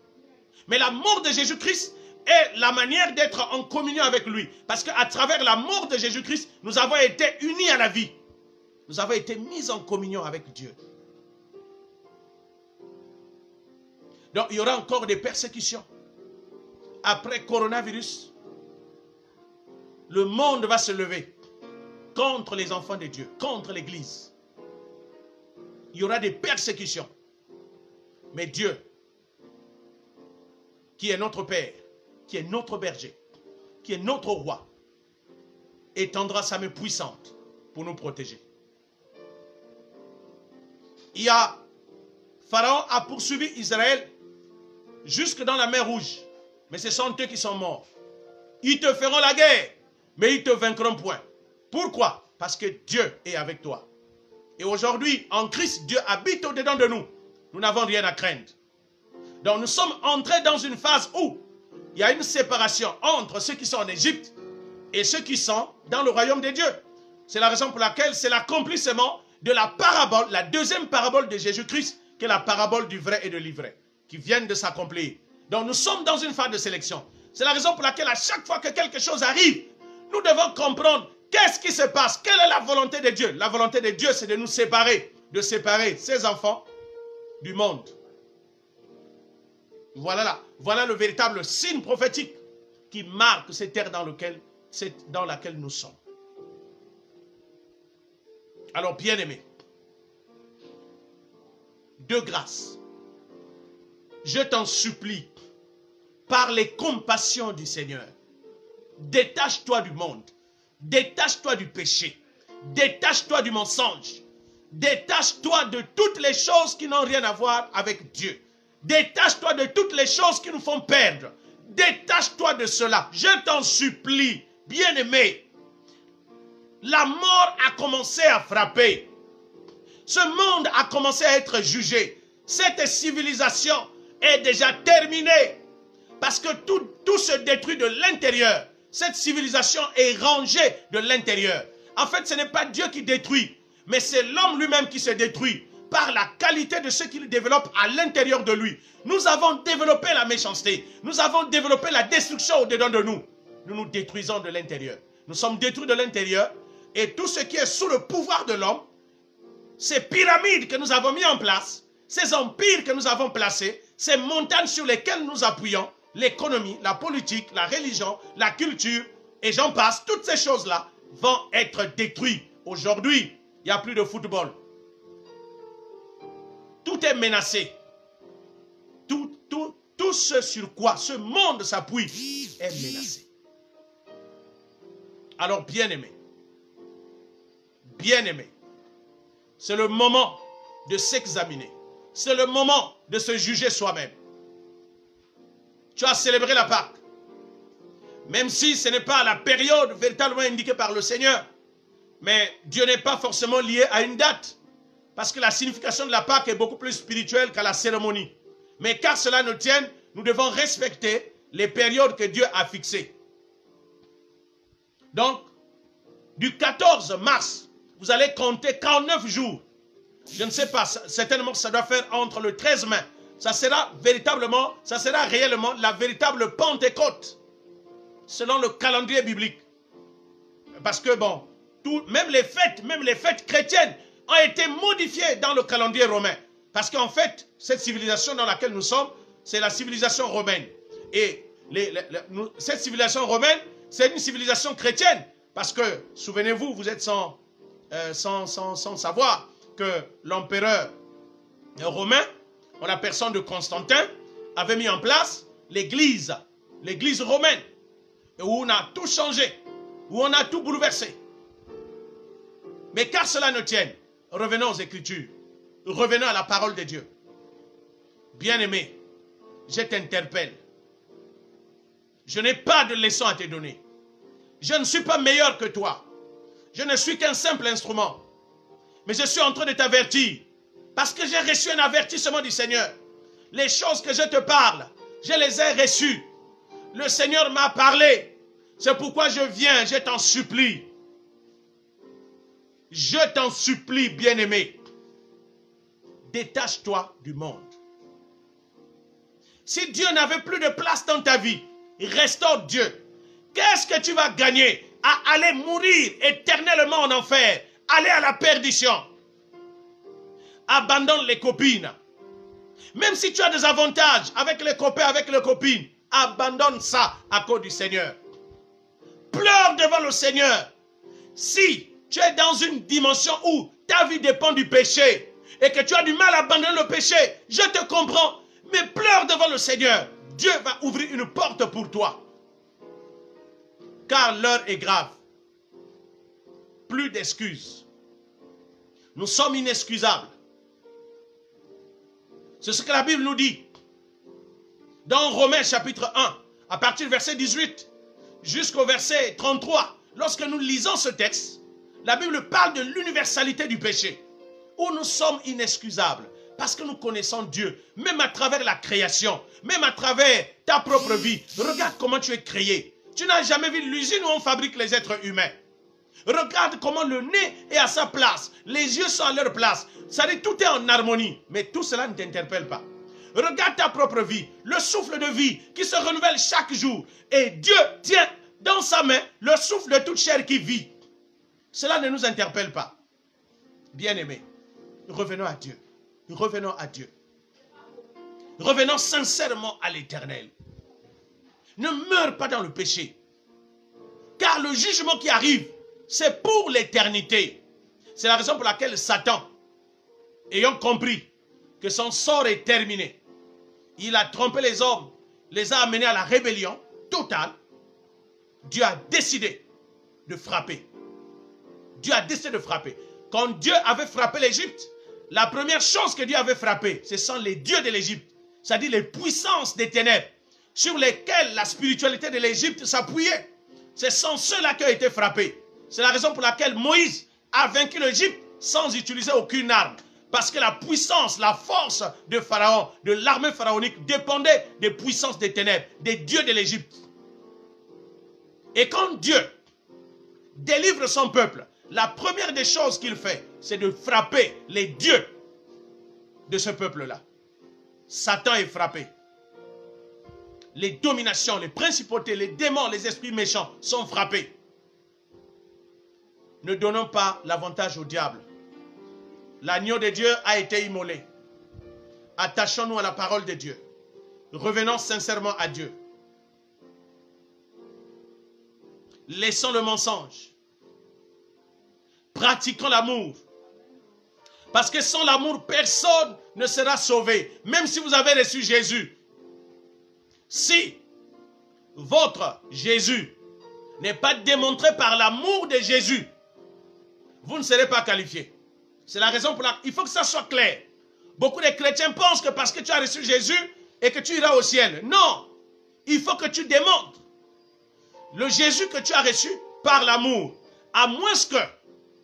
[SPEAKER 1] Mais la mort de Jésus-Christ est la manière d'être en communion avec lui. Parce qu'à travers la mort de Jésus-Christ, nous avons été unis à la vie. Nous avons été mis en communion avec Dieu. Donc il y aura encore des persécutions. Après coronavirus, le monde va se lever contre les enfants de Dieu, contre l'Église. Il y aura des persécutions. Mais Dieu, qui est notre Père, qui est notre berger, qui est notre roi, étendra sa main puissante pour nous protéger. Pharaon a poursuivi Israël jusque dans la mer Rouge. Mais ce sont eux qui sont morts. Ils te feront la guerre, mais ils ne te vaincront point. Pourquoi? Parce que Dieu est avec toi. Et aujourd'hui, en Christ, Dieu habite au-dedans de nous. Nous n'avons rien à craindre. Donc nous sommes entrés dans une phase où il y a une séparation entre ceux qui sont en Égypte et ceux qui sont dans le royaume de Dieu. C'est la raison pour laquelle c'est l'accomplissement de la parabole, la deuxième parabole de Jésus-Christ, qui est la parabole du vrai et de l'ivraie, qui viennent de s'accomplir. Donc nous sommes dans une phase de sélection. C'est la raison pour laquelle à chaque fois que quelque chose arrive, nous devons comprendre qu'est-ce qui se passe, quelle est la volonté de Dieu. La volonté de Dieu, c'est de nous séparer, de séparer ses enfants du monde. Voilà le véritable signe prophétique qui marque cette terre dans laquelle nous sommes. Alors, bien-aimés, de grâce, je t'en supplie, par les compassions du Seigneur, détache-toi du monde, détache-toi du péché, détache-toi du mensonge, détache-toi de toutes les choses qui n'ont rien à voir avec Dieu, détache-toi de toutes les choses qui nous font perdre, détache-toi de cela, je t'en supplie, bien-aimé. La mort a commencé à frapper. Ce monde a commencé à être jugé. Cette civilisation est déjà terminée. Parce que tout se détruit de l'intérieur. Cette civilisation est rangée de l'intérieur. En fait, ce n'est pas Dieu qui détruit, mais c'est l'homme lui-même qui se détruit par la qualité de ce qu'il développe à l'intérieur de lui. Nous avons développé la méchanceté. Nous avons développé la destruction au-dedans de nous. Nous nous détruisons de l'intérieur. Nous sommes détruits de l'intérieur. Et tout ce qui est sous le pouvoir de l'homme, ces pyramides que nous avons mis en place, ces empires que nous avons placés, ces montagnes sur lesquelles nous appuyons, l'économie, la politique, la religion, la culture, et j'en passe, toutes ces choses-là vont être détruites. Aujourd'hui, il n'y a plus de football. Tout est menacé. Tout ce sur quoi ce monde s'appuie est menacé. Alors, bien-aimés, c'est le moment de s'examiner. C'est le moment de se juger soi-même. Tu as célébré la Pâque. Même si ce n'est pas la période véritablement indiquée par le Seigneur. Mais Dieu n'est pas forcément lié à une date. Parce que la signification de la Pâque est beaucoup plus spirituelle qu'à la cérémonie. Mais car cela nous tienne, nous devons respecter les périodes que Dieu a fixées. Donc, du 14 mars, vous allez compter 49 jours. Je ne sais pas, certainement ça doit faire entre le 13 mai. Ça sera réellement la véritable Pentecôte. Selon le calendrier biblique. Parce que bon, même les fêtes chrétiennes ont été modifiées dans le calendrier romain. Parce qu'en fait, cette civilisation dans laquelle nous sommes, c'est la civilisation romaine. Et cette civilisation romaine, c'est une civilisation chrétienne. Parce que, souvenez-vous, vous êtes sans savoir que l'empereur romain, en la personne de Constantin, avait mis en place l'église romaine, où on a tout changé, où on a tout bouleversé. Mais car cela ne tienne, revenons aux Écritures, revenons à la parole de Dieu. Bien-aimé, je t'interpelle. Je n'ai pas de leçon à te donner. Je ne suis pas meilleur que toi. Je ne suis qu'un simple instrument. Mais je suis en train de t'avertir. Parce que j'ai reçu un avertissement du Seigneur. Les choses que je te parle, je les ai reçues. Le Seigneur m'a parlé. C'est pourquoi je viens, je t'en supplie. Je t'en supplie, bien-aimé. Détache-toi du monde. Si Dieu n'avait plus de place dans ta vie, restaure Dieu. Qu'est-ce que tu vas gagner à aller mourir éternellement en enfer, aller à la perdition? Abandonne les copines. Même si tu as des avantages avec les copains, avec les copines, abandonne ça à cause du Seigneur. Pleure devant le Seigneur. Si tu es dans une dimension où ta vie dépend du péché et que tu as du mal à abandonner le péché, je te comprends, mais pleure devant le Seigneur. Dieu va ouvrir une porte pour toi. Car l'heure est grave. Plus d'excuses. Nous sommes inexcusables. C'est ce que la Bible nous dit. Dans Romains chapitre 1, à partir du verset 18 jusqu'au verset 33, lorsque nous lisons ce texte, la Bible parle de l'universalité du péché, où nous sommes inexcusables, parce que nous connaissons Dieu, même à travers la création, même à travers ta propre vie. Regarde comment tu es créé. Tu n'as jamais vu l'usine où on fabrique les êtres humains. Regarde comment le nez est à sa place, les yeux sont à leur place. Ça dit tout est en harmonie, mais tout cela ne t'interpelle pas. Regarde ta propre vie, le souffle de vie qui se renouvelle chaque jour. Et Dieu tient dans sa main le souffle de toute chair qui vit. Cela ne nous interpelle pas. Bien-aimés, revenons à Dieu. Revenons à Dieu. Revenons sincèrement à l'Éternel. Ne meurs pas dans le péché. Car le jugement qui arrive, c'est pour l'éternité. C'est la raison pour laquelle Satan, ayant compris que son sort est terminé, il a trompé les hommes, les a amenés à la rébellion totale. Dieu a décidé de frapper. Dieu a décidé de frapper. Quand Dieu avait frappé l'Égypte, la première chose que Dieu avait frappé, ce sont les dieux de l'Égypte. C'est-à-dire les puissances des ténèbres sur lesquelles la spiritualité de l'Égypte s'appuyait. Ce sont ceux-là qui ont été frappés. C'est la raison pour laquelle Moïse a vaincu l'Égypte sans utiliser aucune arme. Parce que la puissance, la force de Pharaon, de l'armée pharaonique dépendait des puissances des ténèbres, des dieux de l'Égypte. Et quand Dieu délivre son peuple, la première des choses qu'il fait, c'est de frapper les dieux de ce peuple-là. Satan est frappé. Les dominations, les principautés, les démons, les esprits méchants sont frappés. Ne donnons pas l'avantage au diable. L'agneau de Dieu a été immolé. Attachons-nous à la parole de Dieu. Revenons sincèrement à Dieu. Laissons le mensonge. Pratiquons l'amour. Parce que sans l'amour, personne ne sera sauvé. Même si vous avez reçu Jésus. Si votre Jésus n'est pas démontré par l'amour de Jésus, vous ne serez pas qualifié. C'est la raison pour laquelle il faut que ça soit clair. Beaucoup de chrétiens pensent que parce que tu as reçu Jésus et que tu iras au ciel. Non, il faut que tu démontres le Jésus que tu as reçu par l'amour. À moins que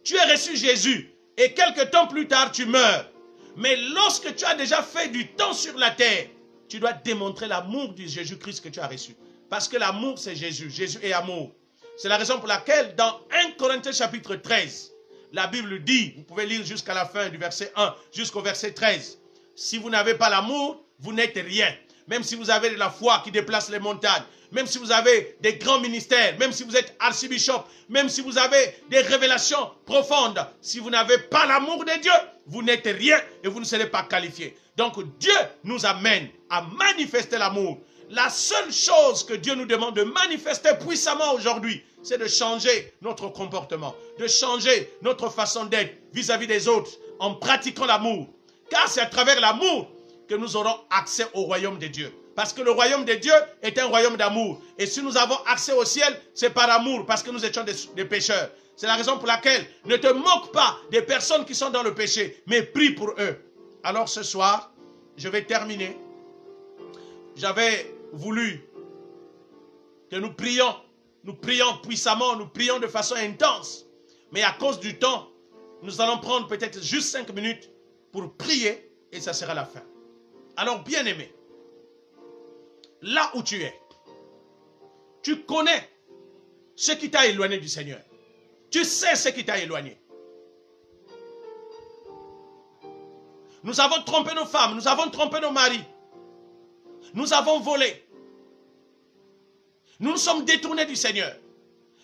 [SPEAKER 1] tu aies reçu Jésus et quelque temps plus tard tu meurs. Mais lorsque tu as déjà fait du temps sur la terre, tu dois démontrer l'amour du Jésus-Christ que tu as reçu. Parce que l'amour c'est Jésus. Jésus est amour. C'est la raison pour laquelle dans 1 Corinthiens chapitre 13, la Bible dit, vous pouvez lire jusqu'à la fin du verset 1 jusqu'au verset 13. Si vous n'avez pas l'amour, vous n'êtes rien. Même si vous avez de la foi qui déplace les montagnes, même si vous avez des grands ministères, même si vous êtes archibishop, même si vous avez des révélations profondes, si vous n'avez pas l'amour de Dieu, vous n'êtes rien et vous ne serez pas qualifié. Donc Dieu nous amène à manifester l'amour. La seule chose que Dieu nous demande de manifester puissamment aujourd'hui, c'est de changer notre comportement, de changer notre façon d'être vis-à-vis des autres en pratiquant l'amour. Car c'est à travers l'amour que nous aurons accès au royaume de Dieu. Parce que le royaume de Dieu est un royaume d'amour. Et si nous avons accès au ciel, c'est par amour, parce que nous étions des pécheurs. C'est la raison pour laquelle ne te moque pas des personnes qui sont dans le péché, mais prie pour eux. Alors ce soir, je vais terminer. J'avais voulu que nous prions puissamment, nous prions de façon intense. Mais à cause du temps, nous allons prendre peut-être juste 5 minutes pour prier et ça sera la fin. Alors bien-aimé, là où tu es, tu connais ce qui t'a éloigné du Seigneur. Tu sais ce qui t'a éloigné. Nous avons trompé nos femmes, nous avons trompé nos maris. Nous avons volé. Nous nous sommes détournés du Seigneur.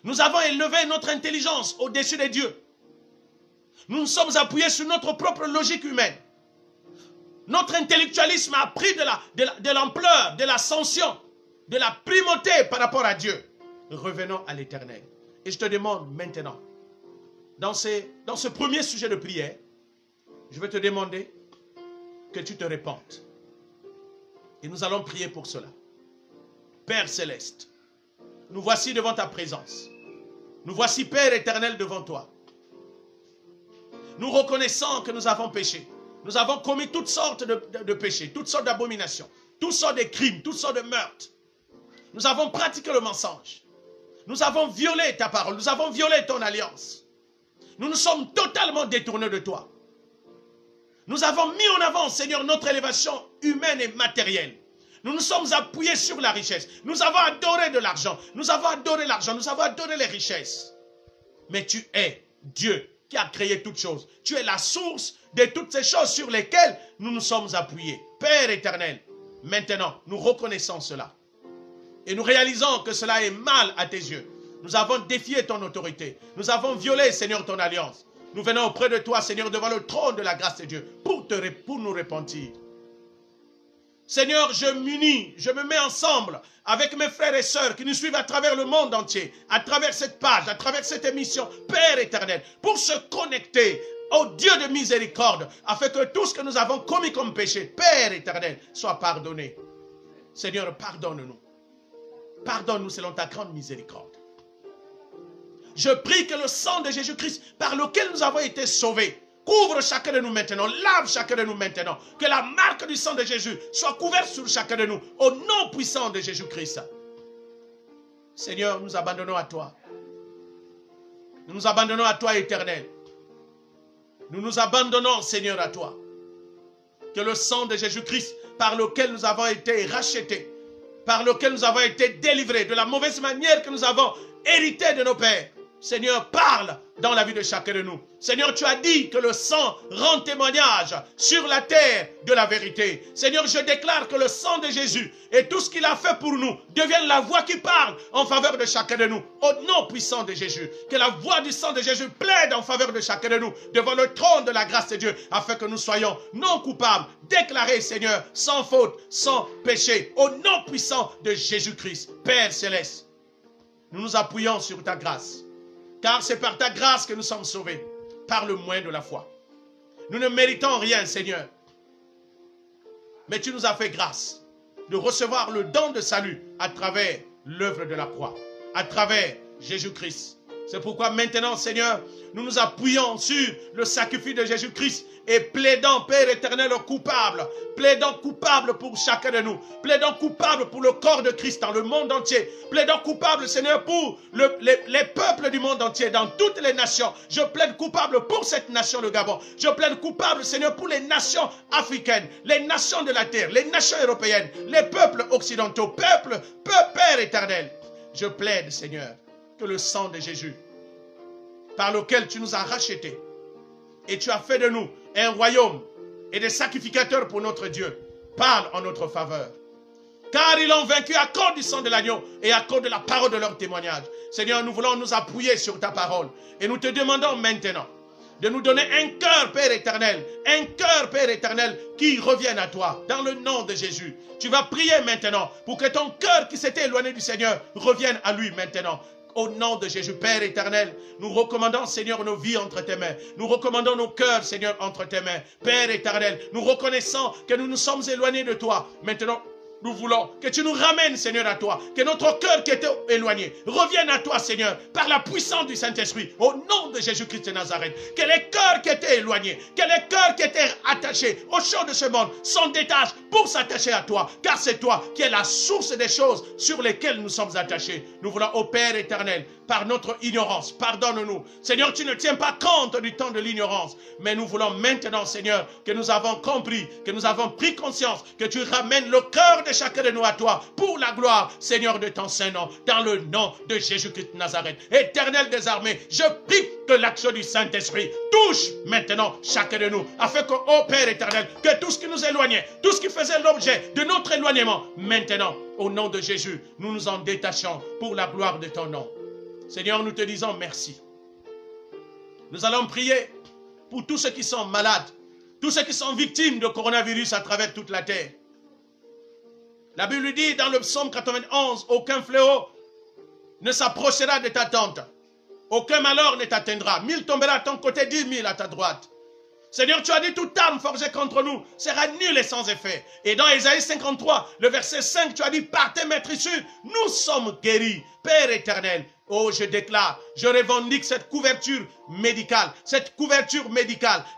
[SPEAKER 1] Nous avons élevé notre intelligence au-dessus de Dieu. Nous nous sommes appuyés sur notre propre logique humaine. Notre intellectualisme a pris de l'ampleur, de l'ascension, de la primauté par rapport à Dieu. Revenons à l'Éternel. Et je te demande maintenant, dans ce premier sujet de prière, je vais te demander que tu te répandes. Et nous allons prier pour cela. Père Céleste, nous voici devant ta présence. Nous voici, Père éternel, devant toi. Nous reconnaissons que nous avons péché. Nous avons commis toutes sortes de péchés, toutes sortes d'abominations, toutes sortes de crimes, toutes sortes de meurtres. Nous avons pratiqué le mensonge. Nous avons violé ta parole. Nous avons violé ton alliance. Nous nous sommes totalement détournés de toi. Nous avons mis en avant, Seigneur, notre élévation humaine et matérielle. Nous nous sommes appuyés sur la richesse. Nous avons adoré de l'argent. Nous avons adoré l'argent. Nous avons adoré les richesses. Mais tu es Dieu qui a créé toutes choses. Tu es la source de toutes ces choses sur lesquelles nous nous sommes appuyés. Père éternel, maintenant, nous reconnaissons cela. Et nous réalisons que cela est mal à tes yeux. Nous avons défié ton autorité. Nous avons violé, Seigneur, ton alliance. Nous venons auprès de toi, Seigneur, devant le trône de la grâce de Dieu, pour nous repentir. Seigneur, je m'unis, je me mets ensemble avec mes frères et sœurs qui nous suivent à travers le monde entier, à travers cette page, à travers cette émission, Père éternel, pour se connecter au Dieu de miséricorde, afin que tout ce que nous avons commis comme péché, Père éternel, soit pardonné. Seigneur, pardonne-nous. Pardonne-nous selon ta grande miséricorde. Je prie que le sang de Jésus-Christ, par lequel nous avons été sauvés, couvre chacun de nous maintenant, lave chacun de nous maintenant. Que la marque du sang de Jésus soit couverte sur chacun de nous, au nom puissant de Jésus-Christ. Seigneur, nous abandonnons à toi. Nous nous abandonnons à toi, éternel. Nous nous abandonnons, Seigneur, à toi. Que le sang de Jésus-Christ, par lequel nous avons été rachetés, par lequel nous avons été délivrés de la mauvaise manière que nous avons hérité de nos pères, Seigneur, parle dans la vie de chacun de nous. Seigneur, tu as dit que le sang rend témoignage sur la terre de la vérité. Seigneur, je déclare que le sang de Jésus et tout ce qu'il a fait pour nous devienne la voix qui parle en faveur de chacun de nous. Au nom puissant de Jésus, que la voix du sang de Jésus plaide en faveur de chacun de nous devant le trône de la grâce de Dieu, afin que nous soyons non coupables, déclarés, Seigneur, sans faute, sans péché. Au nom puissant de Jésus-Christ, Père Céleste, nous nous appuyons sur ta grâce. Car c'est par ta grâce que nous sommes sauvés, par le moyen de la foi. Nous ne méritons rien, Seigneur. Mais tu nous as fait grâce de recevoir le don de salut à travers l'œuvre de la croix, à travers Jésus-Christ. C'est pourquoi maintenant, Seigneur, nous nous appuyons sur le sacrifice de Jésus-Christ et plaidons, Père éternel, coupable. Plaidons coupable pour chacun de nous. Plaidons coupable pour le corps de Christ dans le monde entier. Plaidons coupable, Seigneur, pour les peuples du monde entier, dans toutes les nations. Je plaide coupable pour cette nation, le Gabon. Je plaide coupable, Seigneur, pour les nations africaines, les nations de la terre, les nations européennes, les peuples occidentaux, Père éternel. Je plaide, Seigneur, que le sang de Jésus, par lequel tu nous as rachetés, et tu as fait de nous un royaume et des sacrificateurs pour notre Dieu, parle en notre faveur. Car ils l'ont vaincu à cause du sang de l'agneau et à cause de la parole de leur témoignage. Seigneur, nous voulons nous appuyer sur ta parole. Et nous te demandons maintenant de nous donner un cœur, Père éternel, un cœur, Père éternel, qui revienne à toi, dans le nom de Jésus. Tu vas prier maintenant pour que ton cœur qui s'était éloigné du Seigneur revienne à lui maintenant. Au nom de Jésus, Père éternel, nous recommandons, Seigneur, nos vies entre tes mains. Nous recommandons nos cœurs, Seigneur, entre tes mains. Père éternel, nous reconnaissons que nous nous sommes éloignés de toi. Maintenant, nous voulons que tu nous ramènes, Seigneur, à toi. Que notre cœur qui était éloigné revienne à toi, Seigneur, par la puissance du Saint-Esprit. Au nom de Jésus-Christ de Nazareth. Que les cœurs qui étaient éloignés, que les cœurs qui étaient attachés aux choses de ce monde s'en détachent pour s'attacher à toi. Car c'est toi qui es la source des choses sur lesquelles nous sommes attachés. Nous voulons, ô Père éternel, par notre ignorance, pardonne-nous. Seigneur, tu ne tiens pas compte du temps de l'ignorance. Mais nous voulons maintenant, Seigneur, que nous avons compris, que nous avons pris conscience, que tu ramènes le cœur de chacun de nous à toi, pour la gloire, Seigneur, de ton Saint-Nom, dans le nom de Jésus-Christ de Nazareth. Éternel des armées, je prie que l'action du Saint-Esprit touche maintenant chacun de nous, afin que, ô Père éternel, que tout ce qui nous éloignait, tout ce qui faisait l'objet de notre éloignement, maintenant, au nom de Jésus, nous nous en détachons pour la gloire de ton nom. Seigneur, nous te disons merci. Nous allons prier pour tous ceux qui sont malades, tous ceux qui sont victimes de coronavirus à travers toute la terre. La Bible dit dans le psaume 91, aucun fléau ne s'approchera de ta tente. Aucun malheur ne t'atteindra. 1000 tombera à ton côté, 10 000 à ta droite. Seigneur, tu as dit toute arme forgée contre nous sera nulle et sans effet. Et dans Ésaïe 53, le verset 5, tu as dit, partez maîtrissures, nous sommes guéris. Père éternel, oh, je déclare, je revendique cette couverture médicale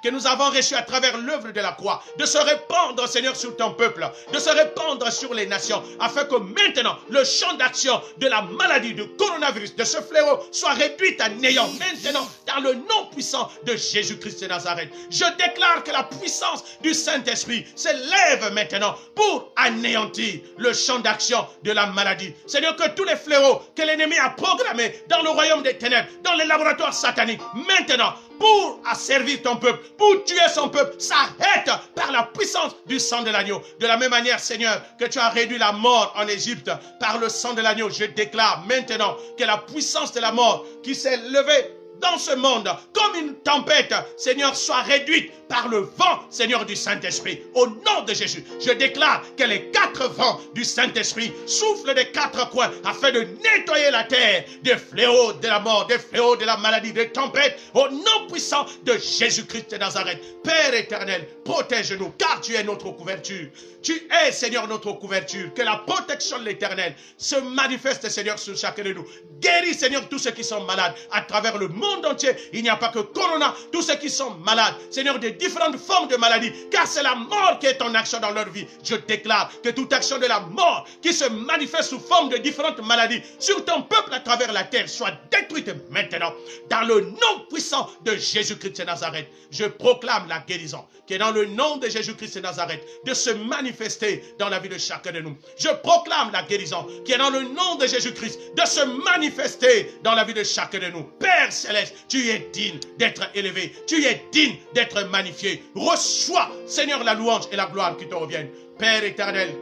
[SPEAKER 1] que nous avons reçue à travers l'œuvre de la croix, de se répandre, Seigneur, sur ton peuple, de se répandre sur les nations, afin que maintenant, le champ d'action de la maladie, du coronavirus, de ce fléau, soit réduit à néant, maintenant, dans le nom puissant de Jésus-Christ de Nazareth. Je déclare que la puissance du Saint-Esprit s'élève maintenant pour anéantir le champ d'action de la maladie. Seigneur, que tous les fléaux que l'ennemi a programmés dans le royaume des ténèbres, dans les laboratoires sataniques, maintenant, pour asservir ton peuple, pour tuer son peuple, s'arrête par la puissance du sang de l'agneau. De la même manière, Seigneur, que tu as réduit la mort en Égypte par le sang de l'agneau, je déclare maintenant que la puissance de la mort qui s'est levée dans ce monde, comme une tempête, Seigneur, soit réduite par le vent, Seigneur, du Saint-Esprit. Au nom de Jésus, je déclare que les 4 vents du Saint-Esprit soufflent des 4 coins afin de nettoyer la terre des fléaux de la mort, des fléaux de la maladie, des tempêtes, au nom puissant de Jésus-Christ de Nazareth. Père éternel, protège-nous, car tu es notre couverture. Tu es, Seigneur, notre couverture. Que la protection de l'Éternel se manifeste, Seigneur, sur chacun de nous. Guéris, Seigneur, tous ceux qui sont malades à travers le monde entier. Il n'y a pas que Corona, tous ceux qui sont malades, Seigneur, de différentes formes de maladies, car c'est la mort qui est en action dans leur vie. Je déclare que toute action de la mort qui se manifeste sous forme de différentes maladies sur ton peuple à travers la terre soit détruite maintenant. Dans le nom puissant de Jésus-Christ de Nazareth, je proclame la guérison qui est dans le nom de Jésus-Christ de Nazareth de se manifester dans la vie de chacun de nous. Je proclame la guérison qui est dans le nom de Jésus-Christ de se manifester dans la vie de chacun de nous. Père Céleste, tu es digne d'être élevé, tu es digne d'être magnifié. Reçois, Seigneur, la louange et la gloire qui te reviennent. Père éternel,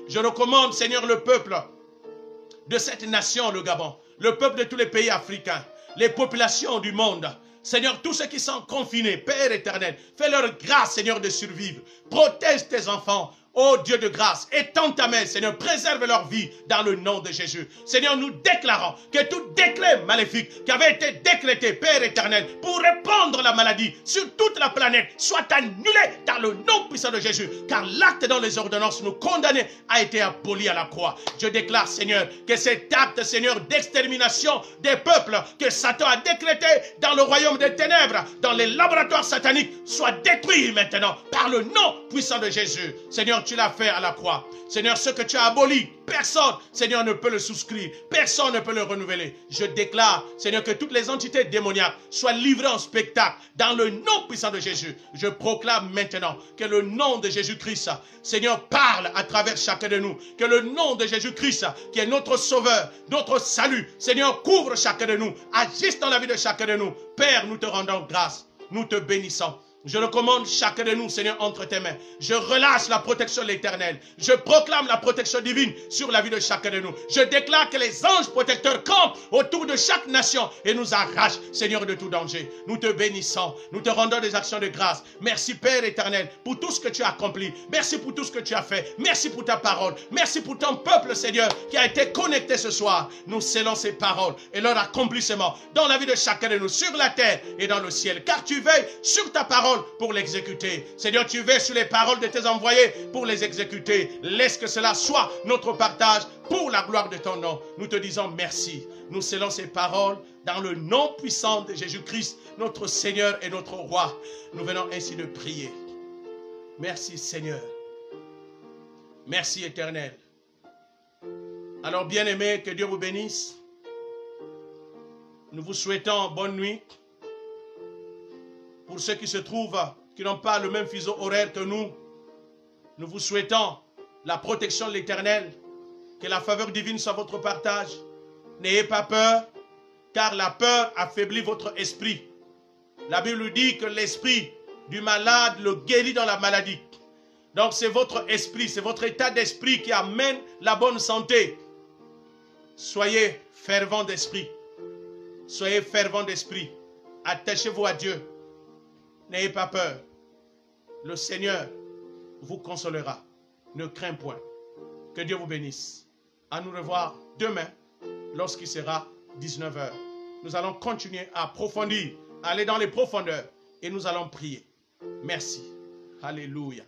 [SPEAKER 1] je recommande, Seigneur, le peuple de cette nation, le Gabon, le peuple de tous les pays africains, les populations du monde. Seigneur, tous ceux qui sont confinés, Père éternel, fais leur grâce, Seigneur, de survivre. Protège tes enfants. Oh Dieu de grâce, étends ta main, Seigneur, préserve leur vie dans le nom de Jésus. Seigneur, nous déclarons que tout décret maléfique qui avait été décrété, Père éternel, pour répandre la maladie sur toute la planète, soit annulé dans le nom puissant de Jésus. Car l'acte dans les ordonnances nous condamner a été aboli à la croix. Je déclare, Seigneur, que cet acte, Seigneur, d'extermination des peuples que Satan a décrété dans le royaume des ténèbres, dans les laboratoires sataniques, soit détruit maintenant par le nom puissant de Jésus. Seigneur, tu l'as fait à la croix. Seigneur, ce que tu as aboli, personne, Seigneur, ne peut le souscrire. Personne ne peut le renouveler. Je déclare, Seigneur, que toutes les entités démoniaques soient livrées en spectacle dans le nom puissant de Jésus. Je proclame maintenant que le nom de Jésus-Christ, Seigneur, parle à travers chacun de nous. Que le nom de Jésus-Christ, qui est notre sauveur, notre salut, Seigneur, couvre chacun de nous. Agisse dans la vie de chacun de nous. Père, nous te rendons grâce. Nous te bénissons. Je recommande chacun de nous, Seigneur, entre tes mains. Je relâche la protection de l'Éternel. Je proclame la protection divine sur la vie de chacun de nous. Je déclare que les anges protecteurs campent autour de chaque nation et nous arrachent, Seigneur, de tout danger. Nous te bénissons. Nous te rendons des actions de grâce. Merci, Père éternel, pour tout ce que tu as accompli. Merci pour tout ce que tu as fait. Merci pour ta parole. Merci pour ton peuple, Seigneur, qui a été connecté ce soir. Nous scellons ces paroles et leur accomplissement dans la vie de chacun de nous, sur la terre et dans le ciel. Car tu veilles sur ta parole pour l'exécuter. Seigneur, tu veilles sur les paroles de tes envoyés pour les exécuter. Laisse que cela soit notre partage pour la gloire de ton nom. Nous te disons merci. Nous scellons ces paroles dans le nom puissant de Jésus-Christ, notre Seigneur et notre Roi. Nous venons ainsi de prier. Merci Seigneur. Merci Éternel. Alors bien-aimés, que Dieu vous bénisse. Nous vous souhaitons bonne nuit. Pour ceux qui se trouvent, qui n'ont pas le même fuseau horaire que nous, nous vous souhaitons la protection de l'Éternel, que la faveur divine soit votre partage. N'ayez pas peur, car la peur affaiblit votre esprit. La Bible dit que l'esprit du malade le guérit dans la maladie. Donc c'est votre esprit, c'est votre état d'esprit qui amène la bonne santé. Soyez fervents d'esprit. Soyez fervents d'esprit. Attachez-vous à Dieu. N'ayez pas peur. Le Seigneur vous consolera. Ne crains point. Que Dieu vous bénisse. À nous revoir demain lorsqu'il sera 19 h. nous allons continuer à approfondir, à aller dans les profondeurs et nous allons prier. Merci. Alléluia.